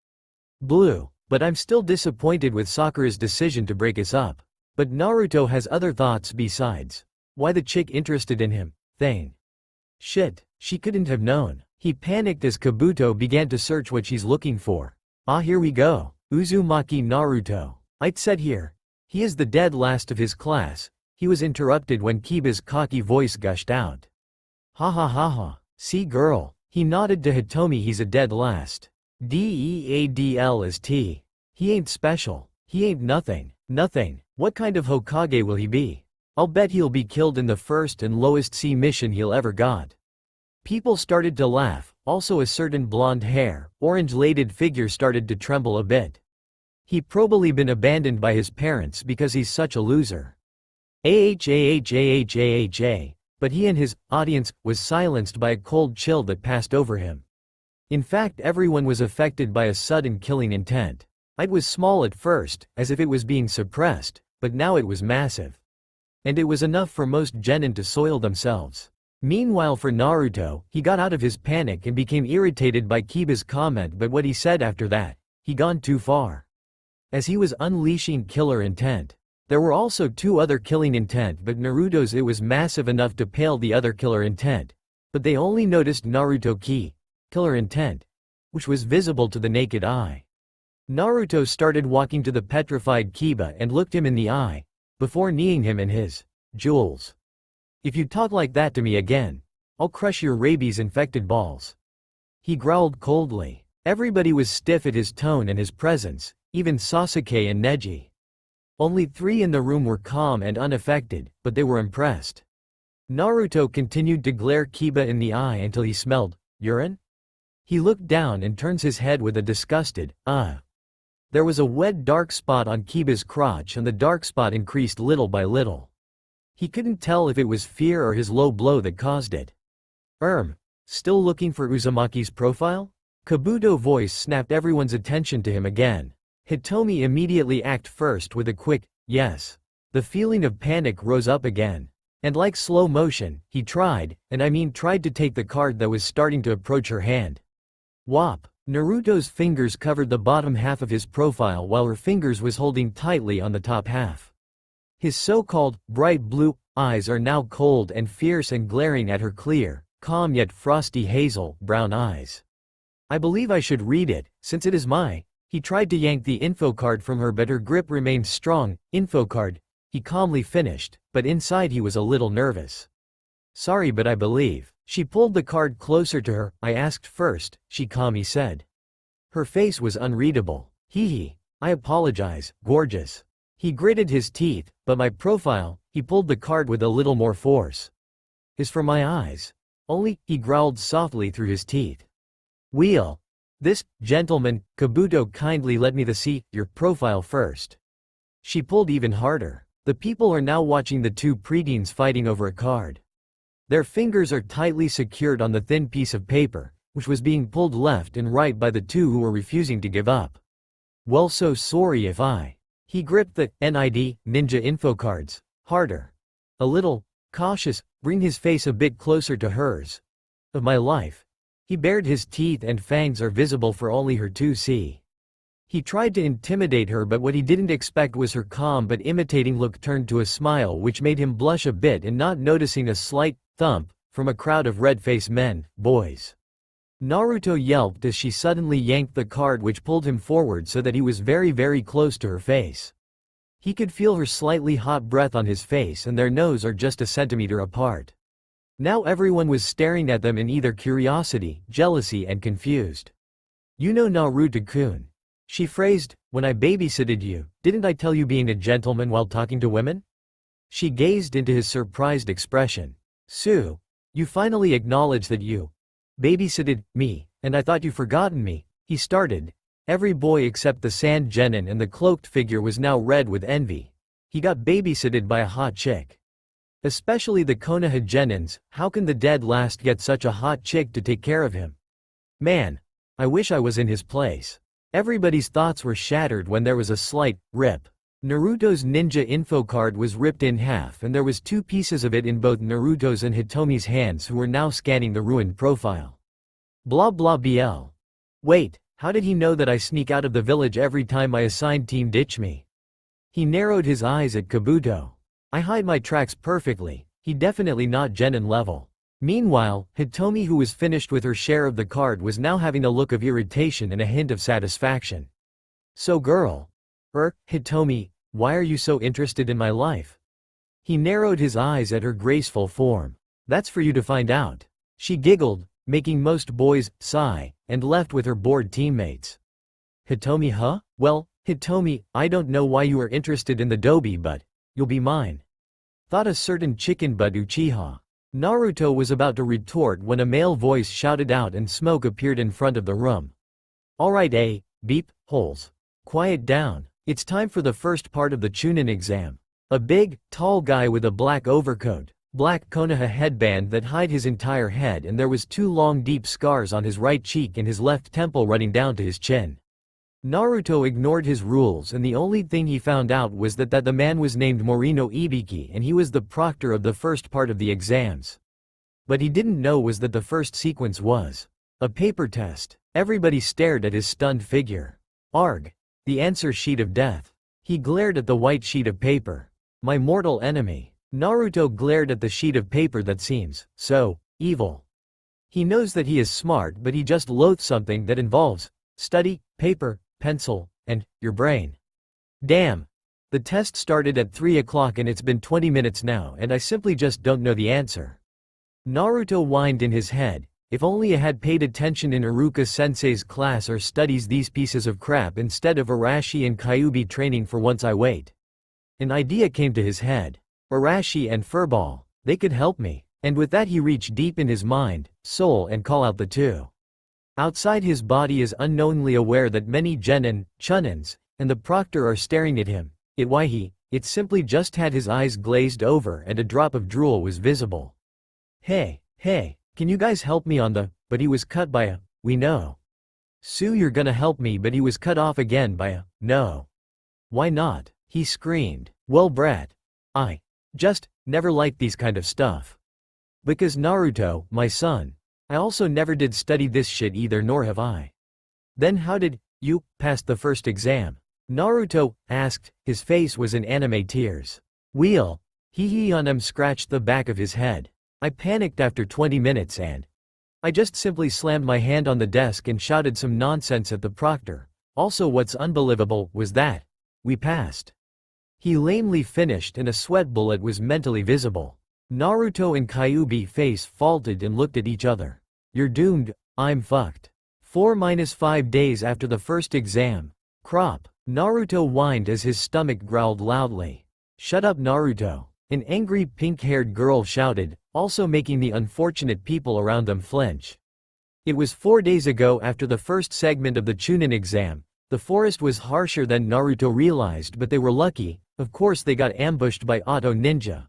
Speaker 1: Blue. But I'm still disappointed with Sakura's decision to break us up. But Naruto has other thoughts besides. Why the chick interested in him, thing. Shit, she couldn't have known. He panicked as Kabuto began to search what she's looking for. Here we go. Uzumaki Naruto. I'd said here. He is the dead last of his class. He was interrupted when Kiba's cocky voice gushed out. Ha ha ha ha. See, girl. He nodded to Hitomi. He's a dead last. Deadl is T. He ain't special. He ain't nothing. Nothing. What kind of Hokage will he be? I'll bet he'll be killed in the first and lowest C mission he'll ever got. People started to laugh. Also a certain blonde hair, orange-laded figure started to tremble a bit. He probably been abandoned by his parents because he's such a loser. But he and his audience was silenced by a cold chill that passed over him. In fact, everyone was affected by a sudden killing intent. It was small at first, as if it was being suppressed, but now it was massive. And it was enough for most genin to soil themselves. Meanwhile, for Naruto, he got out of his panic and became irritated by Kiba's comment, but what he said after that, he gone too far. As he was unleashing killer intent. There were also two other killing intent, but Naruto's it was massive enough to pale the other killer intent. But they only noticed Naruto ki, killer intent, which was visible to the naked eye. Naruto started walking to the petrified Kiba and looked him in the eye, before kneeing him in his jewels. If you talk like that to me again, I'll crush your rabies-infected balls. He growled coldly. Everybody was stiff at his tone and his presence, even Sasuke and Neji. Only 3 in the room were calm and unaffected, but they were impressed. Naruto continued to glare Kiba in the eye until he smelled urine. He looked down and turns his head with a disgusted, There was a wet dark spot on Kiba's crotch, and the dark spot increased little by little. He couldn't tell if it was fear or his low blow that caused it. Still looking for Uzumaki's profile? Kabuto voice snapped everyone's attention to him again. Hitomi immediately acted first with a quick, yes. The feeling of panic rose up again. And like slow motion, he tried to take the card that was starting to approach her hand. Whop! Naruto's fingers covered the bottom half of his profile while her fingers was holding tightly on the top half. His so-called bright blue eyes are now cold and fierce and glaring at her clear, calm yet frosty hazel brown eyes. I believe I should read it, since it is my. He tried to yank the info card from her, but her grip remained strong. Info card, he calmly finished, but inside he was a little nervous. Sorry, but I believe. She pulled the card closer to her. I asked first, she calmly said. Her face was unreadable. Hee. I apologize, gorgeous. He gritted his teeth, but my profile, he pulled the card with a little more force. Is for my eyes. Only, he growled softly through his teeth. Wheel. This, gentleman, Kabuto, kindly let me see your profile first. She pulled even harder. The people are now watching the two preteens fighting over a card. Their fingers are tightly secured on the thin piece of paper, which was being pulled left and right by the two who were refusing to give up. Well, so sorry if I. He gripped the NID ninja info cards harder. A little cautious, bring his face a bit closer to hers. Of my life. He bared his teeth and fangs are visible for only her to see. He tried to intimidate her, but what he didn't expect was her calm but imitating look turned to a smile which made him blush a bit, and not noticing a slight thump from a crowd of red-faced men, boys. Naruto yelped as she suddenly yanked the card, which pulled him forward so that he was very, very close to her face. He could feel her slightly hot breath on his face, and their noses are just a centimeter apart. Now everyone was staring at them in either curiosity, jealousy, and confused. You know, Naruto-kun, she phrased, when I babysitted you, didn't I tell you being a gentleman while talking to women? She gazed into his surprised expression. Sue, you finally acknowledge that you babysitted me, and I thought you forgotten me, he started. Every boy except the sand genin and the cloaked figure was now red with envy. He got babysitted by a hot chick. Especially the Konoha genins. How can the dead last get such a hot chick to take care of him? Man, I wish I was in his place. Everybody's thoughts were shattered when there was a slight rip. Naruto's ninja info card was ripped in half, and there was 2 pieces of it in both Naruto's and Hitomi's hands, who were now scanning the ruined profile. Blah blah bl. Wait, how did he know that I sneak out of the village every time my assigned team ditch me? He narrowed his eyes at Kabuto. I hide my tracks perfectly, he definitely not genin level. Meanwhile, Hitomi, who was finished with her share of the card, was now having a look of irritation and a hint of satisfaction. So girl. Hitomi, why are you so interested in my life? He narrowed his eyes at her graceful form. That's for you to find out. She giggled, making most boys sigh, and left with her bored teammates. Hitomi, huh? Well, Hitomi, I don't know why you are interested in the dobi, but you'll be mine. Thought a certain chicken butt Uchiha. Naruto was about to retort when a male voice shouted out and smoke appeared in front of the room. Alright, beep, holes. Quiet down. It's time for the first part of the Chunin exam. A big, tall guy with a black overcoat, black Konoha headband that hid his entire head, and there was 2 long deep scars on his right cheek and his left temple running down to his chin. Naruto ignored his rules, and the only thing he found out was that the man was named Morino Ibiki, and he was the proctor of the first part of the exams. But he didn't know was that the first sequence was a paper test. Everybody stared at his stunned figure. Arg. The answer sheet of death. He glared at the white sheet of paper. My mortal enemy. Naruto glared at the sheet of paper that seems so evil. He knows that he is smart, but he just loathes something that involves study, paper, pencil, and your brain. Damn. The test started at 3 o'clock and it's been 20 minutes now, and I simply just don't know the answer. Naruto whined in his head. If only I had paid attention in Iruka-sensei's class or studies these pieces of crap instead of Arashi and Kyuubi training for once I wait. An idea came to his head. Arashi and Furball, they could help me. And with that he reached deep in his mind, soul, and call out the 2. Outside his body is unknowingly aware that many genin, chunins, and the proctor are staring at him. It simply just had his eyes glazed over and a drop of drool was visible. Hey, can you guys help me on the, but he was cut by a, we know. Sue, you're gonna help me, but he was cut off again by a, no. Why not? He screamed. Well, Brett. I just never liked these kind of stuff. Because Naruto, my son. I also never did study this shit either, nor have I. Then how did you pass the first exam? Naruto asked. His face was in anime tears. Wheel. He scratched the back of his head. I panicked after 20 minutes and I just simply slammed my hand on the desk and shouted some nonsense at the proctor. Also, what's unbelievable was that we passed. He lamely finished and a sweat bullet was mentally visible. Naruto and Kyuubi face faulted and looked at each other. You're doomed, I'm fucked. 4-5 days after the first exam. Crop. Naruto whined as his stomach growled loudly. Shut up, Naruto. An angry pink-haired girl shouted, also making the unfortunate people around them flinch. It was 4 days ago after the first segment of the Chunin exam. The forest was harsher than Naruto realized, but they were lucky. Of course they got ambushed by Auto Ninja.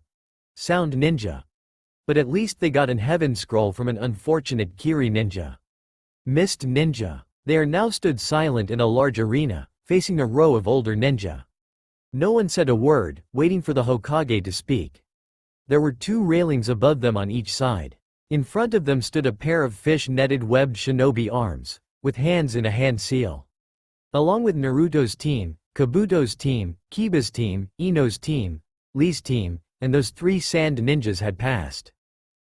Speaker 1: Sound Ninja. But at least they got an heaven scroll from an unfortunate Kiri ninja. Mist Ninja. They are now stood silent in a large arena, facing a row of older ninja. No one said a word, waiting for the Hokage to speak. There were two railings above them on each side. In front of them stood a pair of fish-netted webbed shinobi arms, with hands in a hand seal. Along with Naruto's team, Kabuto's team, Kiba's team, Ino's team, Lee's team, and those three sand ninjas had passed.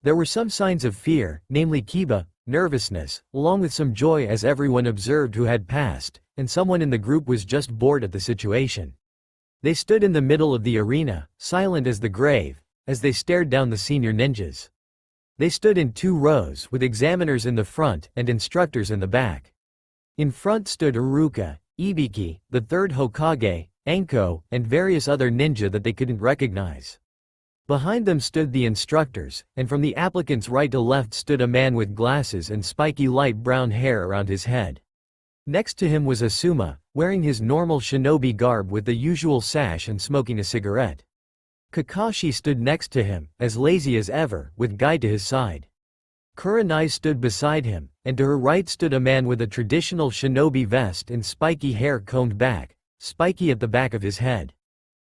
Speaker 1: There were some signs of fear, namely Kiba, nervousness, along with some joy as everyone observed who had passed, and someone in the group was just bored at the situation. They stood in the middle of the arena, silent as the grave, as they stared down the senior ninjas. They stood in two rows, with examiners in the front and instructors in the back. In front stood Iruka, Ibiki, the third Hokage, Anko, and various other ninja that they couldn't recognize. Behind them stood the instructors, and from the applicants' right to left stood a man with glasses and spiky light brown hair around his head. Next to him was Asuma, wearing his normal shinobi garb with the usual sash and smoking a cigarette. Kakashi stood next to him, as lazy as ever, with Guy to his side. Kurenai stood beside him, and to her right stood a man with a traditional shinobi vest and spiky hair combed back, spiky at the back of his head.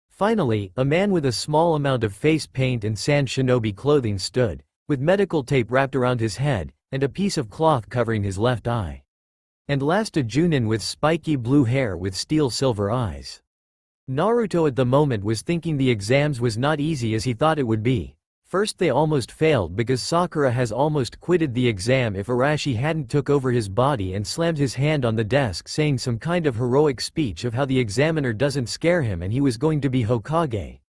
Speaker 1: Finally, a man with a small amount of face paint and sand shinobi clothing stood, with medical tape wrapped around his head, and a piece of cloth covering his left eye. And last a Chunin with spiky blue hair with steel-silver eyes. Naruto at the moment was thinking the exams was not easy as he thought it would be. First they almost failed because Sakura has almost quitted the exam if Arashi hadn't took over his body and slammed his hand on the desk saying some kind of heroic speech of how the examiner doesn't scare him and he was going to be Hokage.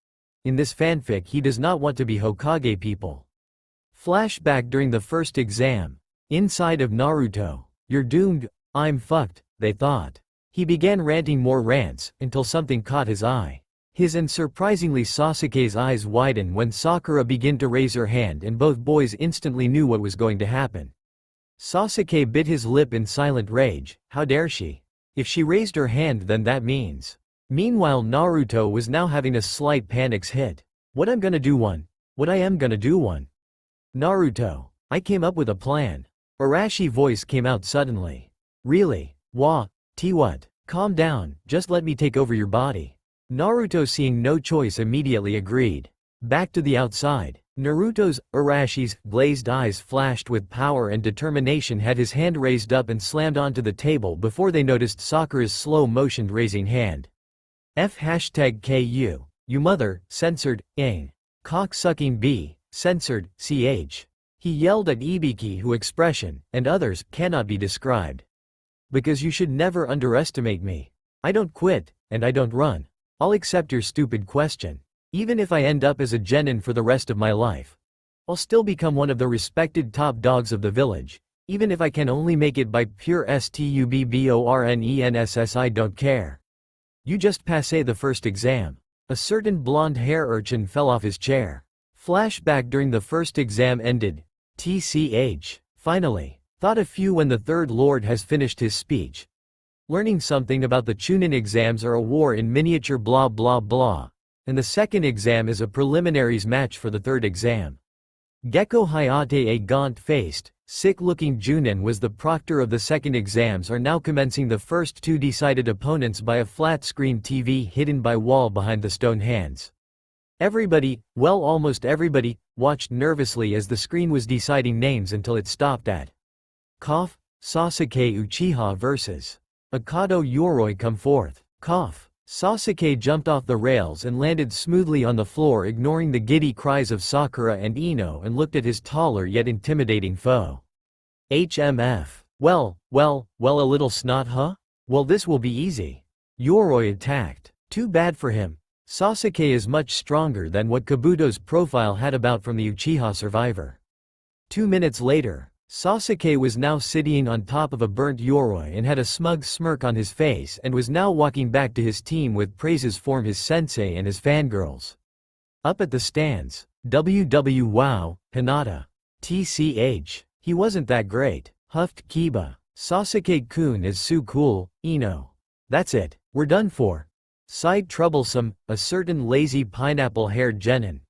Speaker 1: In this fanfic he does not want to be Hokage people. Flashback during the first exam. Inside of Naruto. You're doomed, I'm fucked, they thought. He began ranting more rants, until something caught his eye. His and surprisingly Sasuke's eyes widened when Sakura began to raise her hand and both boys instantly knew what was going to happen. Sasuke bit his lip in silent rage, how dare she? If she raised her hand then that means. Meanwhile Naruto was now having a slight panics hit. What I am gonna do one. Naruto. I came up with a plan. Arashi voice came out suddenly. Really? What? Calm down, just let me take over your body. Naruto seeing no choice immediately agreed. Back to the outside. Naruto's, Arashi's, glazed eyes flashed with power and determination had his hand raised up and slammed onto the table before they noticed Sakura's slow-motioned raising hand. #KU. You mother, censored, ing. Cock-sucking B, censored, ch. He yelled at Ibiki whose expression, and others, cannot be described. Because you should never underestimate me. I don't quit, and I don't run. I'll accept your stupid question. Even if I end up as a genin for the rest of my life. I'll still become one of the respected top dogs of the village. Even if I can only make it by pure stubbornness I don't care. You just passé the first exam. A certain blonde hair urchin fell off his chair. Flashback during the first exam ended. TCH. Finally. Thought a few when the third lord has finished his speech. Learning something about the Chunin exams are a war in miniature blah blah blah. And the second exam is a preliminaries match for the third exam. Gekko Hayate, a gaunt-faced, sick-looking Chunin was the proctor of the second exams are now commencing the first two decided opponents by a flat-screen TV hidden by wall behind the stone hands. Everybody, well almost everybody, watched nervously as the screen was deciding names until it stopped at Cough, Sasuke Uchiha vs. Akado Yoroi come forth. Cough. Sasuke jumped off the rails and landed smoothly on the floor ignoring the giddy cries of Sakura and Ino and looked at his taller yet intimidating foe. HMF. Well, a little snot huh? Well this will be easy. Yoroi attacked. Too bad for him. Sasuke is much stronger than what Kabuto's profile had about from the Uchiha survivor. 2 minutes later. Sasuke was now sitting on top of a burnt Yoroi and had a smug smirk on his face and was now walking back to his team with praises from his sensei and his fangirls. Up at the stands. Wow, Hinata. TCH. He wasn't that great. Huffed Kiba. Sasuke-kun is so cool, Ino. That's it, we're done for. Sighed troublesome, a certain lazy pineapple-haired genin.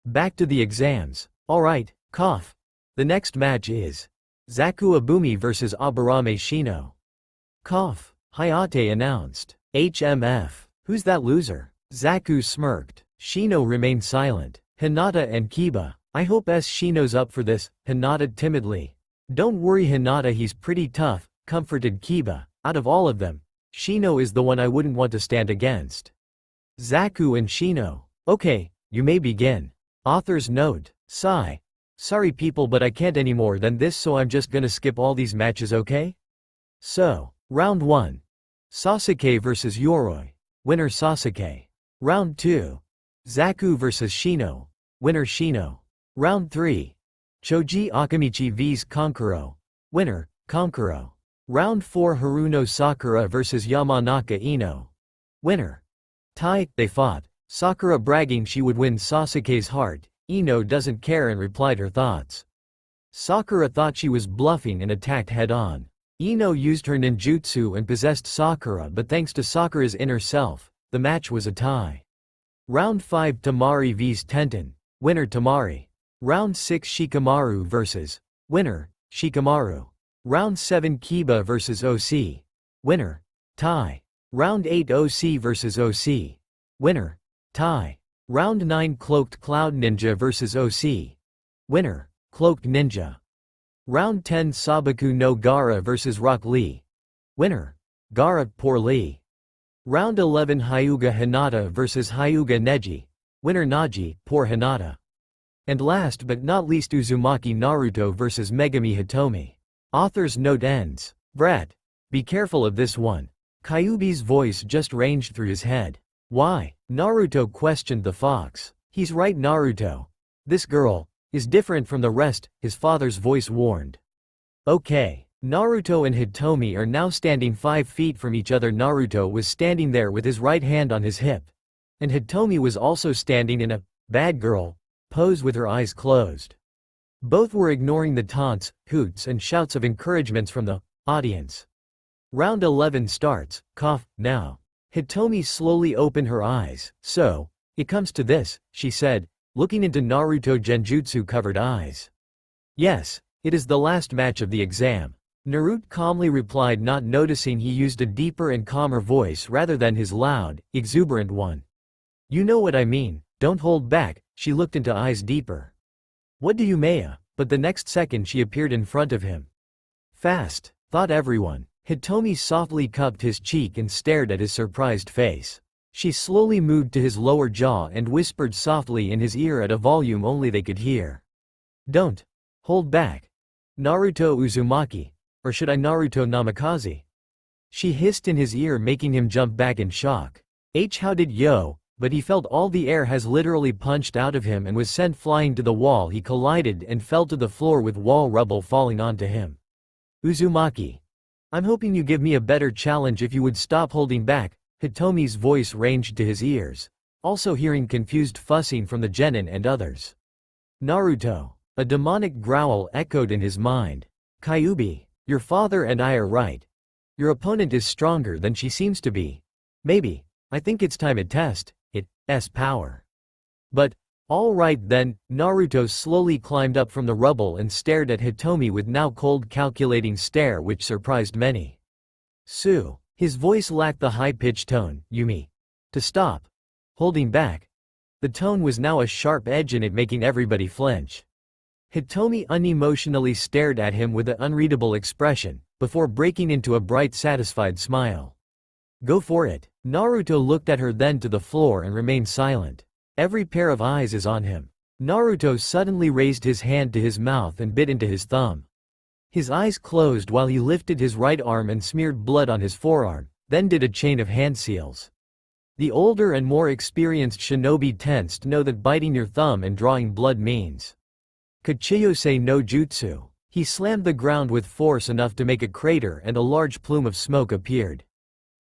Speaker 1: Back to the exams. Alright, cough. The next match is Zaku Abumi vs Aburame Shino. Cough. Hayate announced. HMF. Who's that loser? Zaku smirked. Shino remained silent. Hinata and Kiba. I hope Shino's up for this, Hinata timidly. Don't worry Hinata, he's pretty tough, comforted Kiba. Out of all of them, Shino is the one I wouldn't want to stand against. Zaku and Shino. Okay, you may begin. Author's note. Sigh. Sorry people, but I can't any more than this, so I'm just gonna skip all these matches, okay? So, round 1. Sasuke vs Yoroi. Winner Sasuke. Round 2. Zaku vs Shino. Winner Shino. Round 3. Choji Akamichi vs Kankuro. Winner, Kankuro. Round 4. Haruno Sakura vs Yamanaka Ino. Winner. Tie. They fought. Sakura bragging she would win Sasuke's heart. Ino doesn't care and replied her thoughts. Sakura thought she was bluffing and attacked head-on. Ino used her ninjutsu and possessed Sakura, but thanks to Sakura's inner self, the match was a tie. Round 5. Tamari vs Tenten. Winner Tamari. Round 6. Shikamaru vs. Winner, Shikamaru. Round 7. Kiba vs OC. Winner, tie. Round 8. OC vs OC. Winner, tie. Round 9. Cloaked Cloud Ninja vs OC. Winner, Cloaked Ninja. Round 10. Sabaku no Gaara vs Rock Lee. Winner, Gaara, poor Lee. Round 11. Hyuga Hinata vs Hyuga Neji. Winner Naji, poor Hinata. And last but not least Uzumaki Naruto vs Megami Hitomi. Author's note ends. Brat. Be careful of this one. Kyuubi's voice just ranged through his head. Why? Naruto questioned the fox. He's right Naruto. This girl is different from the rest, his father's voice warned. Okay. Naruto and Hitomi are now standing 5 feet from each other. Naruto was standing there with his right hand on his hip. And Hitomi was also standing in a bad girl pose with her eyes closed. Both were ignoring the taunts, hoots and shouts of encouragements from the audience. Round 11 starts. Cough. Now. Hitomi slowly opened her eyes. So, it comes to this, she said, looking into Naruto Genjutsu-covered eyes. Yes, it is the last match of the exam. Naruto calmly replied, not noticing he used a deeper and calmer voice rather than his loud, exuberant one. You know what I mean, don't hold back. She looked into eyes deeper. What do you mean? But the next second she appeared in front of him. Fast, thought everyone. Hitomi softly cupped his cheek and stared at his surprised face. She slowly moved to his lower jaw and whispered softly in his ear at a volume only they could hear. Don't hold back. Naruto Uzumaki. Or should I Naruto Namikaze? She hissed in his ear, making him jump back in shock. How did yo? But he felt all the air has literally punched out of him and was sent flying to the wall. He collided and fell to the floor with wall rubble falling onto him. Uzumaki. I'm hoping you give me a better challenge if you would stop holding back. Hitomi's voice ranged to his ears, also hearing confused fussing from the genin and others. Naruto. A demonic growl echoed in his mind. Kyuubi, your father and I are right. Your opponent is stronger than she seems to be. Maybe, I think it's time to test its power. But, all right then. Naruto slowly climbed up from the rubble and stared at Hitomi with now cold calculating stare which surprised many. Sue. His voice lacked the high-pitched tone. Yumi. To stop. Holding back. The tone was now a sharp edge in it, making everybody flinch. Hitomi unemotionally stared at him with an unreadable expression, before breaking into a bright satisfied smile. Go for it. Naruto looked at her, then to the floor and remained silent. Every pair of eyes is on him. Naruto suddenly raised his hand to his mouth and bit into his thumb. His eyes closed while he lifted his right arm and smeared blood on his forearm, then did a chain of hand seals. The older and more experienced shinobi tensed, know that biting your thumb and drawing blood means Kachiyose no Jutsu. He slammed the ground with force enough to make a crater and a large plume of smoke appeared.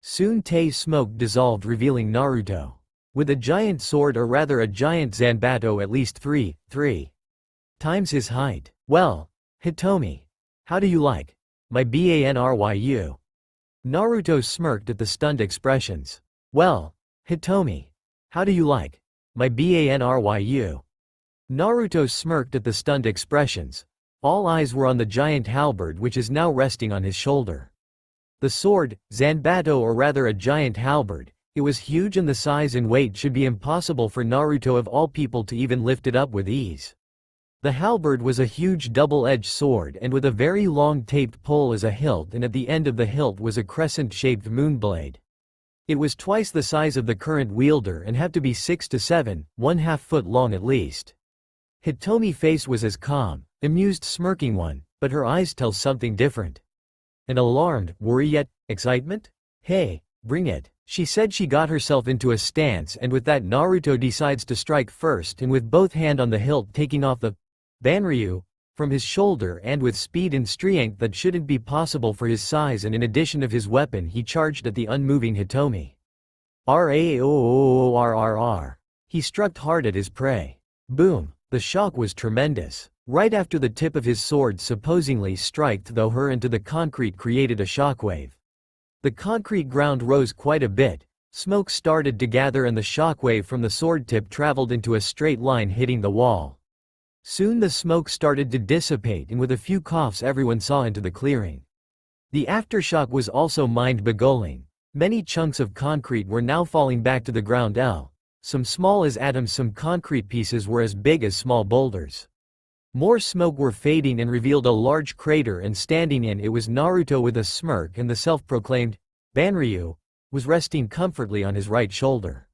Speaker 1: Soon smoke dissolved, revealing Naruto. With a giant sword, or rather a giant zanbato at least three times his height. Well, Hitomi. How do you like my banryu? Naruto smirked at the stunned expressions. Well, Hitomi. How do you like my banryu? Naruto smirked at the stunned expressions. All eyes were on the giant halberd which is now resting on his shoulder. The sword, Zanbato, or rather a giant halberd, it was huge, and the size and weight should be impossible for Naruto of all people to even lift it up with ease. The halberd was a huge double-edged sword and with a very long taped pole as a hilt, and at the end of the hilt was a crescent-shaped moonblade. It was twice the size of the current wielder and had to be 6 to 7, 1/2 foot long at least. Hitomi's face was as calm, amused smirking one, but her eyes tell something different. An alarmed, worry yet, excitement? "Hey, bring it," she said. She got herself into a stance, and with that Naruto decides to strike first, and with both hand on the hilt taking off the Banryu from his shoulder, and with speed and strength that shouldn't be possible for his size, and in addition of his weapon he charged at the unmoving Hitomi. Raoorrr. He struck hard at his prey. Boom! The shock was tremendous. Right after the tip of his sword supposedly struck though her into the concrete created a shockwave. The concrete ground rose quite a bit, smoke started to gather, and the shockwave from the sword tip traveled into a straight line hitting the wall. Soon the smoke started to dissipate, and with a few coughs everyone saw into the clearing. The aftershock was also mind-boggling. Many chunks of concrete were now falling back to the ground, some small as atoms, some concrete pieces were as big as small boulders. More smoke were fading and revealed a large crater, and standing in it was Naruto with a smirk, and the self-proclaimed Banryu was resting comfortably on his right shoulder.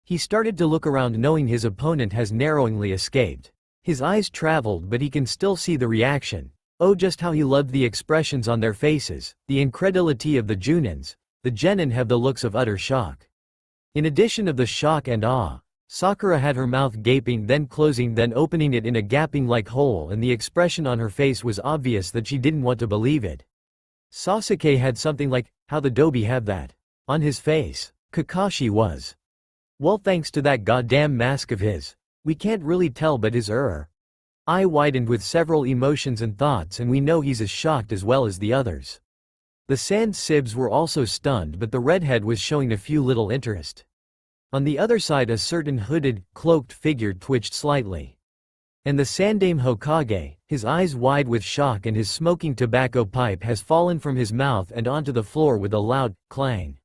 Speaker 1: He started to look around, knowing his opponent has narrowingly escaped. His eyes traveled, but he can still see the reaction. Oh, just how he loved the expressions on their faces, the incredulity of the Junins. The genin have the looks of utter shock. In addition of the shock and awe, Sakura had her mouth gaping, then closing, then opening it in a gaping-like hole, and the expression on her face was obvious that she didn't want to believe it. Sasuke had something like, "How the dobe have that?" on his face. Kakashi was. "Well, thanks to that goddamn mask of his. We can't really tell, but his eye widened with several emotions and thoughts, and we know he's as shocked as well as the others." The Sand Sibs were also stunned, but the redhead was showing a few little interest. On the other side a certain hooded, cloaked figure twitched slightly. And the Sandaime Hokage, his eyes wide with shock, and his smoking tobacco pipe has fallen from his mouth and onto the floor with a loud clang.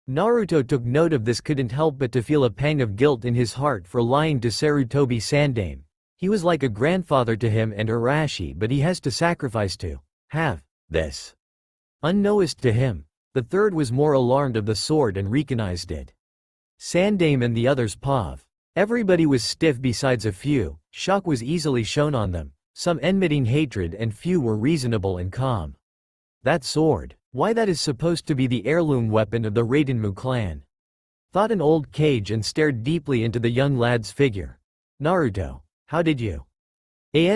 Speaker 1: Naruto took note of this, couldn't help but to feel a pang of guilt in his heart for lying to Sarutobi Sandaime. He was like a grandfather to him and Arashi, but he has to sacrifice to have this. Unnoticed to him. The third was more alarmed of the sword and recognized it. Sandaime and the others paused. Everybody was stiff besides a few. Shock was easily shown on them, some emitting hatred, and few were reasonable and calm. That sword. Why, that is supposed to be the heirloom weapon of the Raidenmu clan, thought an old Kage, and stared deeply into the young lad's figure. Naruto, how did you?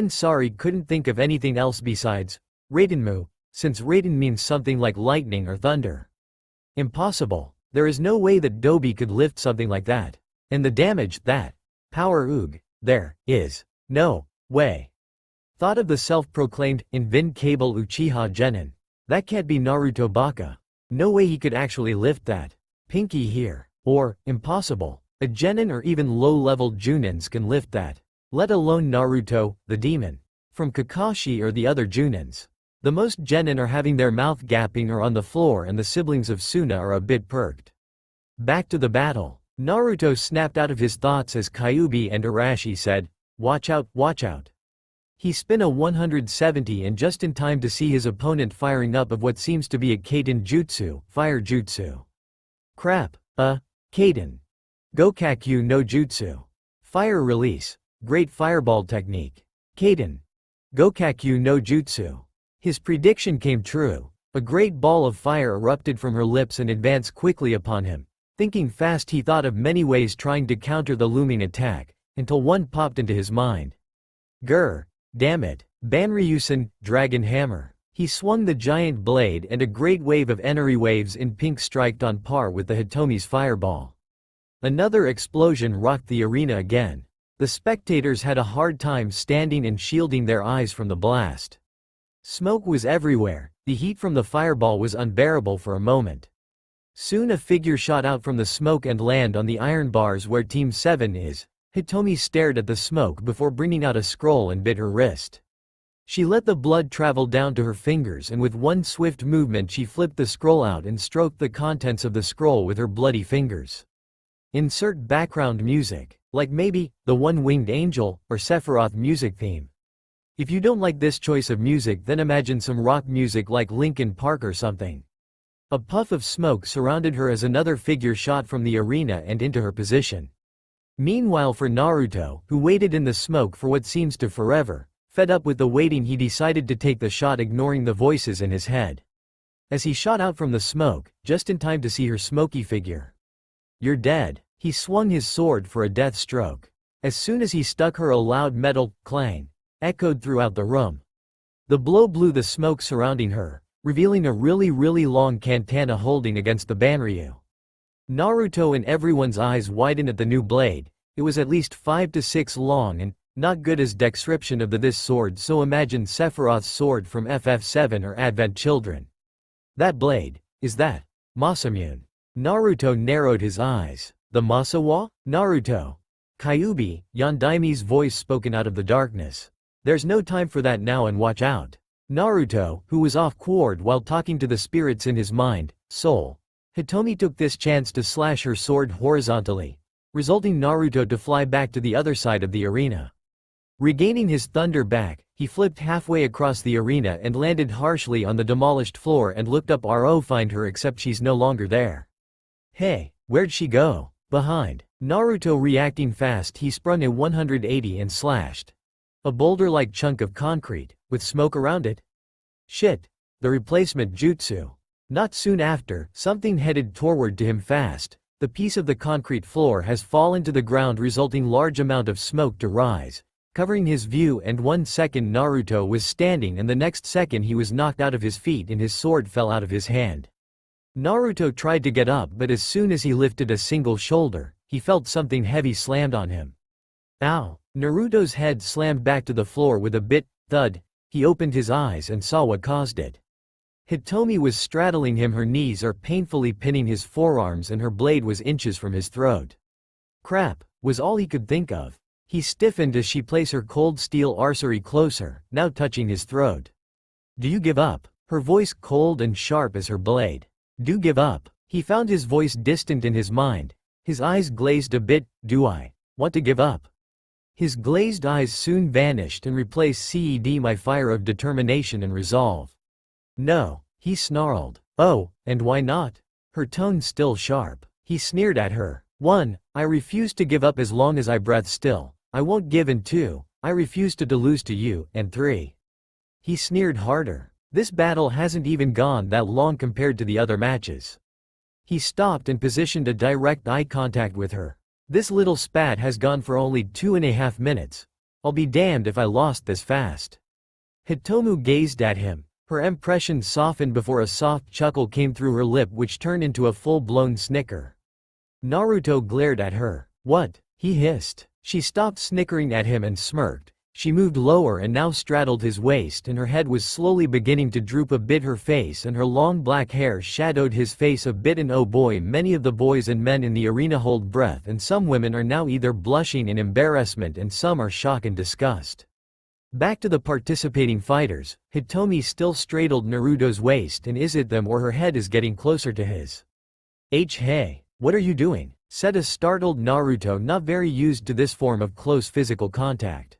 Speaker 1: Sorry, couldn't think of anything else besides Raidenmu, since Raiden means something like lightning or thunder. Impossible. There is no way that Dobe could lift something like that. And the damage, that power, there is no way. Thought of the self-proclaimed invincible Uchiha Genin. That can't be Naruto Baka. No way he could actually lift that. Pinky here. Or, impossible. A Genin or even low-level Junins can lift that. Let alone Naruto, the demon. From Kakashi or the other Junins. The most Genin are having their mouth gaping or on the floor, and the siblings of Suna are a bit perked. Back to the battle. Naruto snapped out of his thoughts as Kyuubi and Arashi said, "Watch out, watch out." He spun a 170 and just in time to see his opponent firing up of what seems to be a Kaden Jutsu, fire jutsu. Crap, Kaden. Gokakyu no Jutsu. Fire release. Great fireball technique. Kaden. Gokakyu no Jutsu. His prediction came true. A great ball of fire erupted from her lips and advanced quickly upon him. Thinking fast, he thought of many ways trying to counter the looming attack, until one popped into his mind. Grr. Damn it. Banryusen, Dragon Hammer. He swung the giant blade, and a great wave of energy waves in pink struck on par with the Hitomi's fireball. Another explosion rocked the arena again. The spectators had a hard time standing and shielding their eyes from the blast. Smoke was everywhere. The heat from the fireball was unbearable for a moment. Soon a figure shot out from the smoke and landed on the iron bars where Team 7 is. Hitomi stared at the smoke before bringing out a scroll and bit her wrist. She let the blood travel down to her fingers and with one swift movement she flipped the scroll out and stroked the contents of the scroll with her bloody fingers. Insert background music, like maybe, The One-Winged Angel, or Sephiroth music theme. If you don't like this choice of music, then imagine some rock music like Linkin Park or something. A puff of smoke surrounded her as another figure shot from the arena and into her position. Meanwhile for Naruto, who waited in the smoke for what seems to forever, fed up with the waiting, he decided to take the shot, ignoring the voices in his head. As he shot out from the smoke, just in time to see her smoky figure. "You're dead." He swung his sword for a death stroke. As soon as he struck her, a loud metal clang echoed throughout the room. The blow blew the smoke surrounding her, revealing a really long katana holding against the Banryu. Naruto and everyone's eyes widened at the new blade. It was at least 5 to 6 long and not good as description of this sword, so imagine Sephiroth's sword from FF7 or Advent Children. "That blade, is that Masamune?" Naruto narrowed his eyes. "The Masawa?" "Naruto. Kyuubi," Yondaimi's voice spoken out of the darkness. "There's no time for that now and watch out." Naruto, who was off guard while talking to the spirits in his mind, soul. Hitomi took this chance to slash her sword horizontally, resulting Naruto to fly back to the other side of the arena. Regaining his thunder back, he flipped halfway across the arena and landed harshly on the demolished floor and looked up. Find her, except she's no longer there. "Hey, where'd she go?" Behind. Naruto reacting fast, he spun a 180 and slashed a boulder-like chunk of concrete, with smoke around it. Shit. The replacement jutsu. Not soon after, something headed toward to him fast. The piece of the concrete floor has fallen to the ground, resulting large amount of smoke to rise, covering his view, and 1 second Naruto was standing and the next second he was knocked out of his feet and his sword fell out of his hand. Naruto tried to get up, but as soon as he lifted a single shoulder, he felt something heavy slammed on him. Ow! Naruto's head slammed back to the floor with a bit thud. He opened his eyes and saw what caused it. Hitomi was straddling him, her knees are painfully pinning his forearms and her blade was inches from his throat. Crap, was all he could think of. He stiffened as she placed her cold steel archery closer, now touching his throat. "Do you give up?" Her voice cold and sharp as her blade. "Do give up?" He found his voice distant in his mind. His eyes glazed a bit. "Do I want to give up?" His glazed eyes soon vanished and replaced my fire of determination and resolve. "No," he snarled. "Oh, and why not?" Her tone still sharp. He sneered at her. 1. I refuse to give up as long as I breath still. I won't give, and 2. I refuse to lose to you, and 3. He sneered harder. This battle hasn't even gone that long compared to the other matches. He stopped and positioned a direct eye contact with her. This little spat has gone for only 2.5 minutes. I'll be damned if I lost this fast. Hitomi gazed at him. Her impression softened before a soft chuckle came through her lip, which turned into a full-blown snicker. Naruto glared at her. "What?" he hissed. She stopped snickering at him and smirked. She moved lower and now straddled his waist, and her head was slowly beginning to droop a bit. Her face and her long black hair shadowed his face a bit, and oh boy, many of the boys and men in the arena hold breath, and some women are now either blushing in embarrassment and some are shock and disgust. Back to the participating fighters, Hitomi still straddled Naruto's waist, and is it them or her head is getting closer to his. Hey, what are you doing?" said a startled Naruto, not very used to this form of close physical contact.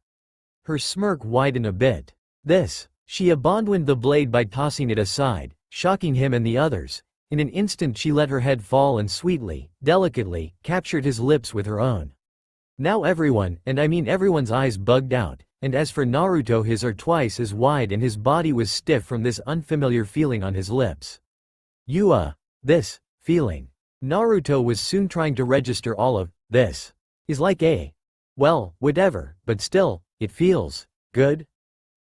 Speaker 1: Her smirk widened a bit. "This." She abandoned the blade by tossing it aside, shocking him and the others. In an instant she let her head fall and sweetly, delicately, captured his lips with her own. Now everyone, and I mean everyone's eyes bugged out, and as for Naruto, his are twice as wide and his body was stiff from this unfamiliar feeling on his lips. This feeling. Naruto was soon trying to register all of this. Is like well, whatever, but still, it feels good.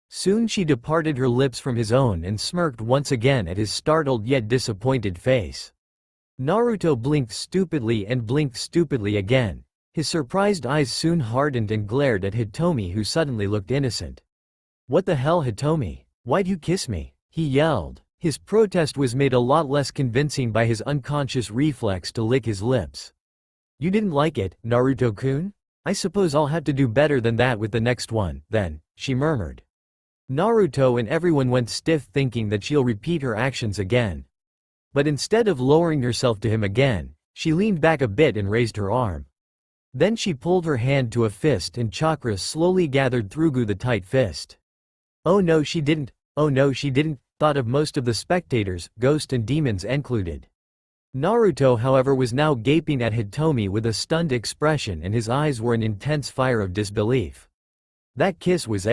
Speaker 1: Soon she departed her lips from his own and smirked once again at his startled yet disappointed face. Naruto blinked stupidly and blinked stupidly again. His surprised eyes soon hardened and glared at Hitomi, who suddenly looked innocent. "What the hell, Hitomi? Why'd you kiss me?" he yelled. His protest was made a lot less convincing by his unconscious reflex to lick his lips. "You didn't like it, Naruto-kun? I suppose I'll have to do better than that with the next one, then," she murmured. Naruto and everyone went stiff thinking that she'll repeat her actions again. But instead of lowering herself to him again, she leaned back a bit and raised her arm. Then she pulled her hand to a fist and chakra slowly gathered through the tight fist. Oh no she didn't, oh no she didn't, thought of most of the spectators, ghosts and demons included. Naruto however was now gaping at Hitomi with a stunned expression and his eyes were an intense fire of disbelief. That kiss was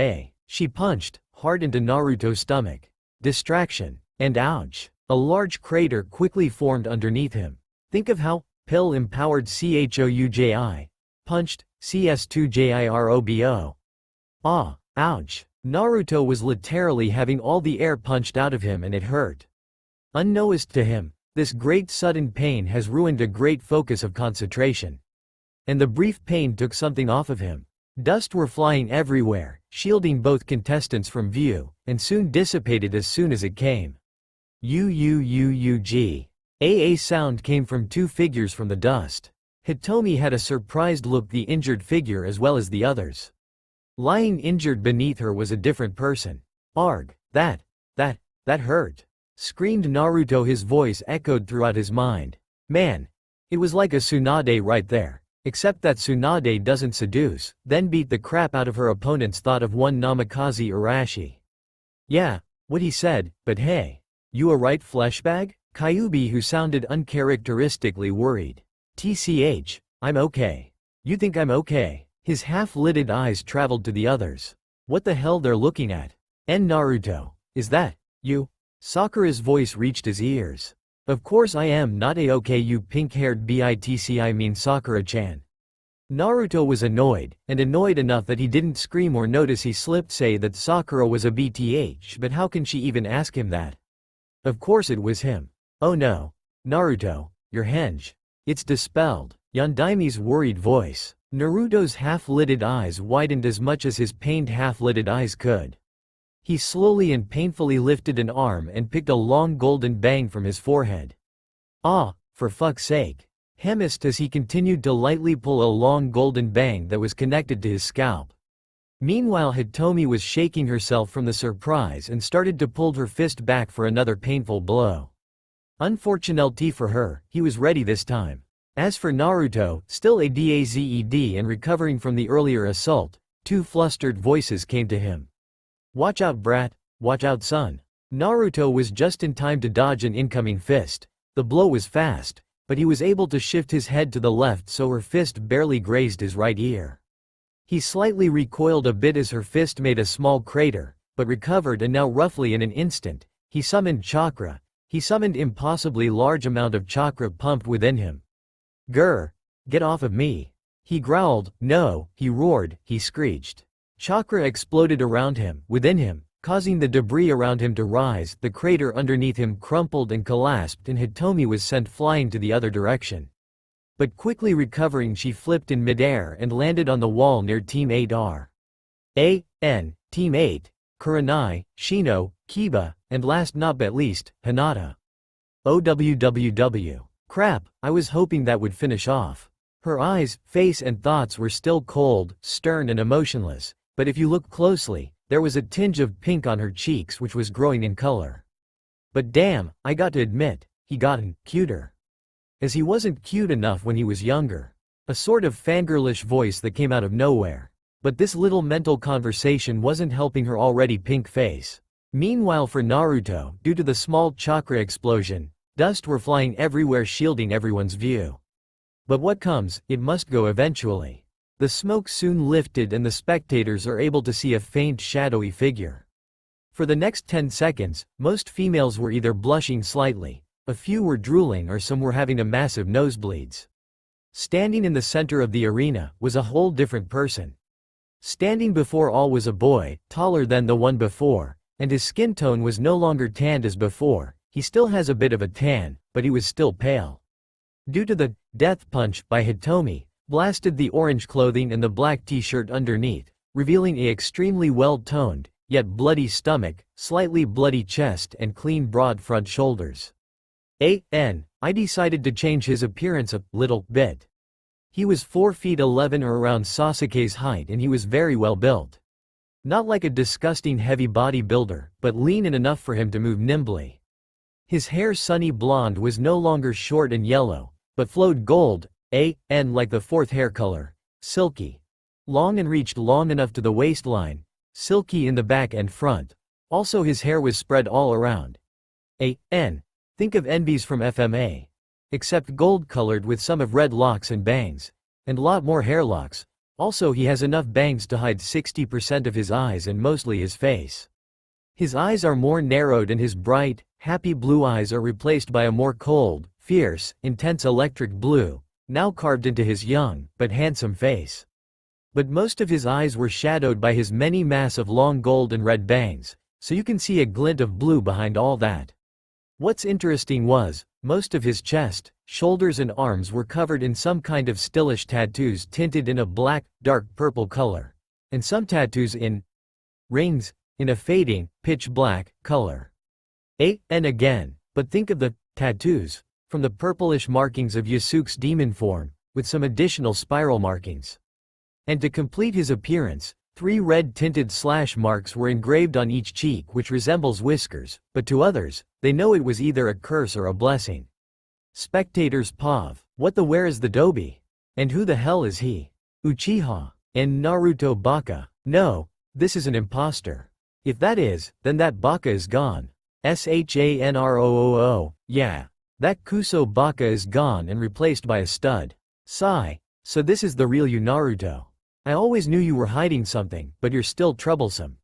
Speaker 1: She punched hard into Naruto's stomach. Distraction. And ouch. A large crater quickly formed underneath him. Think of how pill-empowered Chouji punched CS2JIROBO. Ah, ouch. Naruto was literally having all the air punched out of him and it hurt. Unknowist to him, this great sudden pain has ruined a great focus of concentration. And the brief pain took something off of him. Dust were flying everywhere, shielding both contestants from view, and soon dissipated as soon as it came. A sound came from two figures from the dust. Hitomi had a surprised look the injured figure as well as the others. Lying injured beneath her was a different person. Arg, that hurt. Screamed Naruto, his voice echoed throughout his mind. Man. It was like a Tsunade right there. Except that Tsunade doesn't seduce, then beat the crap out of her opponents thought of one Namikaze Arashi. Yeah, what he said, but hey. You a right fleshbag? Kyuubi who sounded uncharacteristically worried. TCH, I'm okay. You think I'm okay? His half-lidded eyes traveled to the others. What the hell they're looking at? Naruto, is that you? Sakura's voice reached his ears. Of course I am not a-okay you pink-haired bitch I mean Sakura-chan. Naruto was annoyed, and annoyed enough that he didn't scream or notice he slipped say that Sakura was a BTH but how can she even ask him that? Of course it was him. Oh no. Naruto, your henge. It's dispelled. Yondaimi's worried voice. Naruto's half-lidded eyes widened as much as his pained half-lidded eyes could. He slowly and painfully lifted an arm and picked a long golden bang from his forehead. Ah, for fuck's sake. Hemist as he continued to lightly pull a long golden bang that was connected to his scalp. Meanwhile Hitomi was shaking herself from the surprise and started to pull her fist back for another painful blow. Unfortunately for her, he was ready this time. As for Naruto, still a dazed and recovering from the earlier assault, two flustered voices came to him. Watch out brat, watch out son. Naruto was just in time to dodge an incoming fist. The blow was fast, but he was able to shift his head to the left so her fist barely grazed his right ear. He slightly recoiled a bit as her fist made a small crater, but recovered and now roughly in an instant, he summoned chakra. He summoned impossibly large amount of chakra pumped within him. Grr! Get off of me! He growled, no, he roared, he screeched. Chakra exploded around him, within him, causing the debris around him to rise, the crater underneath him crumpled and collapsed and Hitomi was sent flying to the other direction. But quickly recovering she flipped in midair and landed on the wall near Team 8R. Team 8, Kurenai, Shino, Kiba, and last not but least, Hinata. OWWW. Crap, I was hoping that would finish off. Her eyes, face and thoughts were still cold, stern and emotionless, but if you look closely, there was a tinge of pink on her cheeks which was growing in color. But damn, I got to admit, he gotten cuter. As he wasn't cute enough when he was younger. A sort of fangirlish voice that came out of nowhere. But this little mental conversation wasn't helping her already pink face. Meanwhile for Naruto, due to the small chakra explosion, dust were flying everywhere shielding everyone's view. But what comes, it must go eventually. The smoke soon lifted and the spectators are able to see a faint shadowy figure. For the next 10 seconds, most females were either blushing slightly, a few were drooling or some were having a massive nosebleeds. Standing in the center of the arena was a whole different person. Standing before all was a boy, taller than the one before, and his skin tone was no longer tanned as before. He still has a bit of a tan, but he was still pale. Due to the death punch by Hitomi, blasted the orange clothing and the black t-shirt underneath, revealing a extremely well-toned, yet bloody stomach, slightly bloody chest and clean broad front shoulders. I decided to change his appearance a little bit. He was 4 feet 11 or around Sasuke's height and he was very well built. Not like a disgusting heavy bodybuilder, but lean and enough for him to move nimbly. His hair sunny blonde was no longer short and yellow, but flowed gold, like the fourth hair color, silky. Long and reached long enough to the waistline, silky in the back and front. Also his hair was spread all around. Think of Envy's from FMA. Except gold colored with some of red locks and bangs. And lot more hair locks. Also he has enough bangs to hide 60% of his eyes and mostly his face. His eyes are more narrowed and his bright, happy blue eyes are replaced by a more cold, fierce, intense electric blue, now carved into his young, but handsome face. But most of his eyes were shadowed by his many mass of long gold and red bangs, so you can see a glint of blue behind all that. What's interesting was, most of his chest, shoulders and arms were covered in some kind of stylish tattoos tinted in a black, dark purple color. And some tattoos in rings, in a fading, pitch black, color. And again, but think of the tattoos, from the purplish markings of Yasuke's demon form, with some additional spiral markings. And to complete his appearance, 3 red tinted slash marks were engraved on each cheek which resembles whiskers, but to others, they know it was either a curse or a blessing. Spectators POV, what the where is the Dobi? And who the hell is he? Uchiha. And Naruto Baka. No, this is an imposter. If that is, then that Baka is gone. SHANROOO, yeah. That Kuso Baka is gone and replaced by a stud. Sigh. So this is the real you Naruto. I always knew you were hiding something, but you're still troublesome.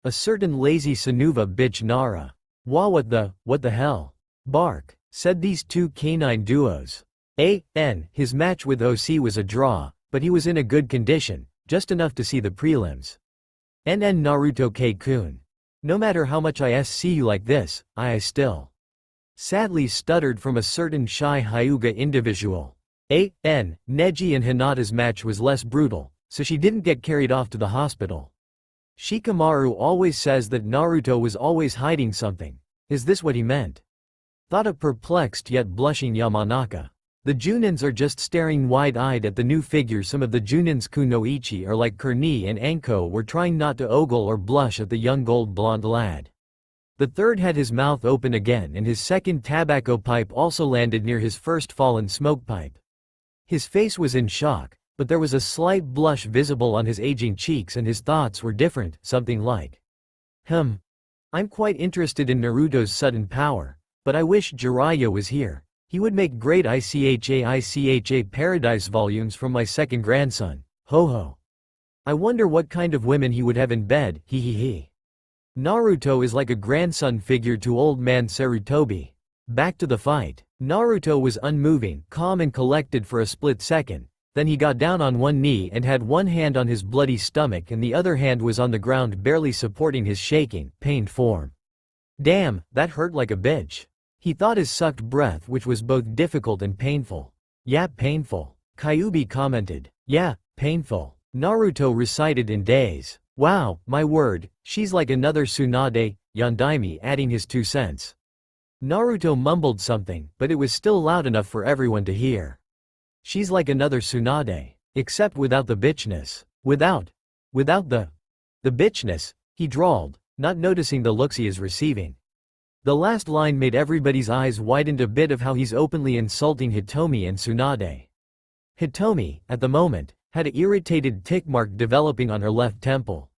Speaker 1: A certain lazy Sanuva bitch Nara. Wah what the hell? Bark, said these two canine duos. His match with OC was a draw, but he was in a good condition, just enough to see the prelims. Naruto K-kun. No matter how much I see you like this, I still sadly stuttered from a certain shy Hyuga individual. Neji and Hinata's match was less brutal, so she didn't get carried off to the hospital. Shikamaru always says that Naruto was always hiding something. Is this what he meant? Thought a perplexed yet blushing Yamanaka. The Junins are just staring wide-eyed at the new figure. Some of the Junins Kunoichi are like Kurni and Anko were trying not to ogle or blush at the young gold-blonde lad. The third had his mouth open again and his second tobacco pipe also landed near his first fallen smoke pipe. His face was in shock, but there was a slight blush visible on his aging cheeks and his thoughts were different, something like, I'm quite interested in Naruto's sudden power, but I wish Jiraiya was here. He would make great ICHA Paradise volumes from my second grandson, ho ho. I wonder what kind of women he would have in bed, he. Naruto is like a grandson figure to old man Sarutobi. Back to the fight. Naruto was unmoving, calm and collected for a split second. Then he got down on one knee and had one hand on his bloody stomach and the other hand was on the ground barely supporting his shaking, pained form. Damn, that hurt like a bitch. He thought his sucked breath which was both difficult and painful. Yeah, painful. Kyuubi commented. Yeah, painful. Naruto recited in daze. Wow, my word, she's like another Tsunade, Yondaime adding his 2 cents. Naruto mumbled something, but it was still loud enough for everyone to hear. She's like another Tsunade, except without the bitchness. Without the bitchness, he drawled, not noticing the looks he is receiving. The last line made everybody's eyes widen a bit of how he's openly insulting Hitomi and Tsunade. Hitomi, at the moment, had an irritated tick mark developing on her left temple.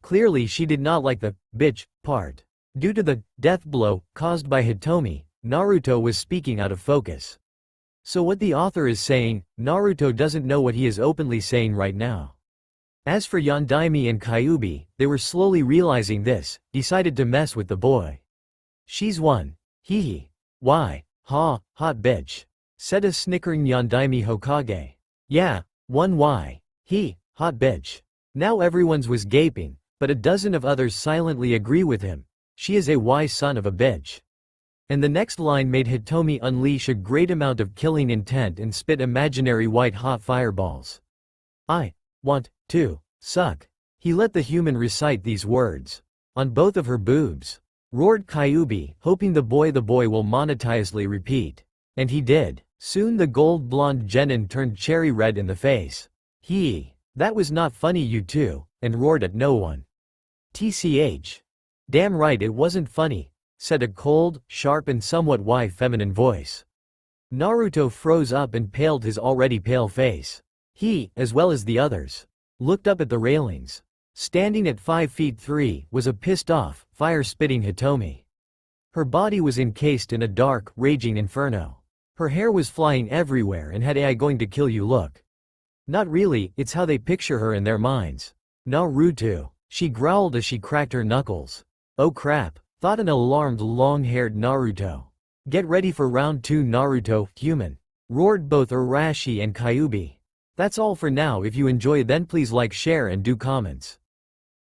Speaker 1: Clearly she did not like the bitch part. Due to the death blow caused by Hitomi, Naruto was speaking out of focus. So what the author is saying, Naruto doesn't know what he is openly saying right now. As for Yondaime and Kyuubi, they were slowly realizing this, decided to mess with the boy. She's one. Hee. Why, ha, hot bitch. Said a snickering Yondaime Hokage. Yeah, one why. Hot bitch. Now everyone's was gaping, but a dozen of others silently agree with him. She is a wise son of a bitch. And the next line made Hitomi unleash a great amount of killing intent and spit imaginary white hot fireballs. I want to suck. He let the human recite these words. On both of her boobs. Roared Kyuubi, hoping the boy will monetizedly repeat. And he did. Soon the gold blonde genin turned cherry red in the face. That was not funny you two, and roared at no one. TCH. Damn right it wasn't funny, said a cold, sharp and somewhat feminine voice. Naruto froze up and paled his already pale face. He, as well as the others, looked up at the railings. Standing at 5 feet 3 was a pissed-off, fire-spitting Hitomi. Her body was encased in a dark, raging inferno. Her hair was flying everywhere and had a "I going to kill you" look. Not really, it's how they picture her in their minds. Naruto, she growled as she cracked her knuckles. Oh crap, thought an alarmed long-haired Naruto. Get ready for round 2 Naruto, human. Roared both Arashi and Kyuubi. That's all for now. If you enjoy then please like, share and do comments.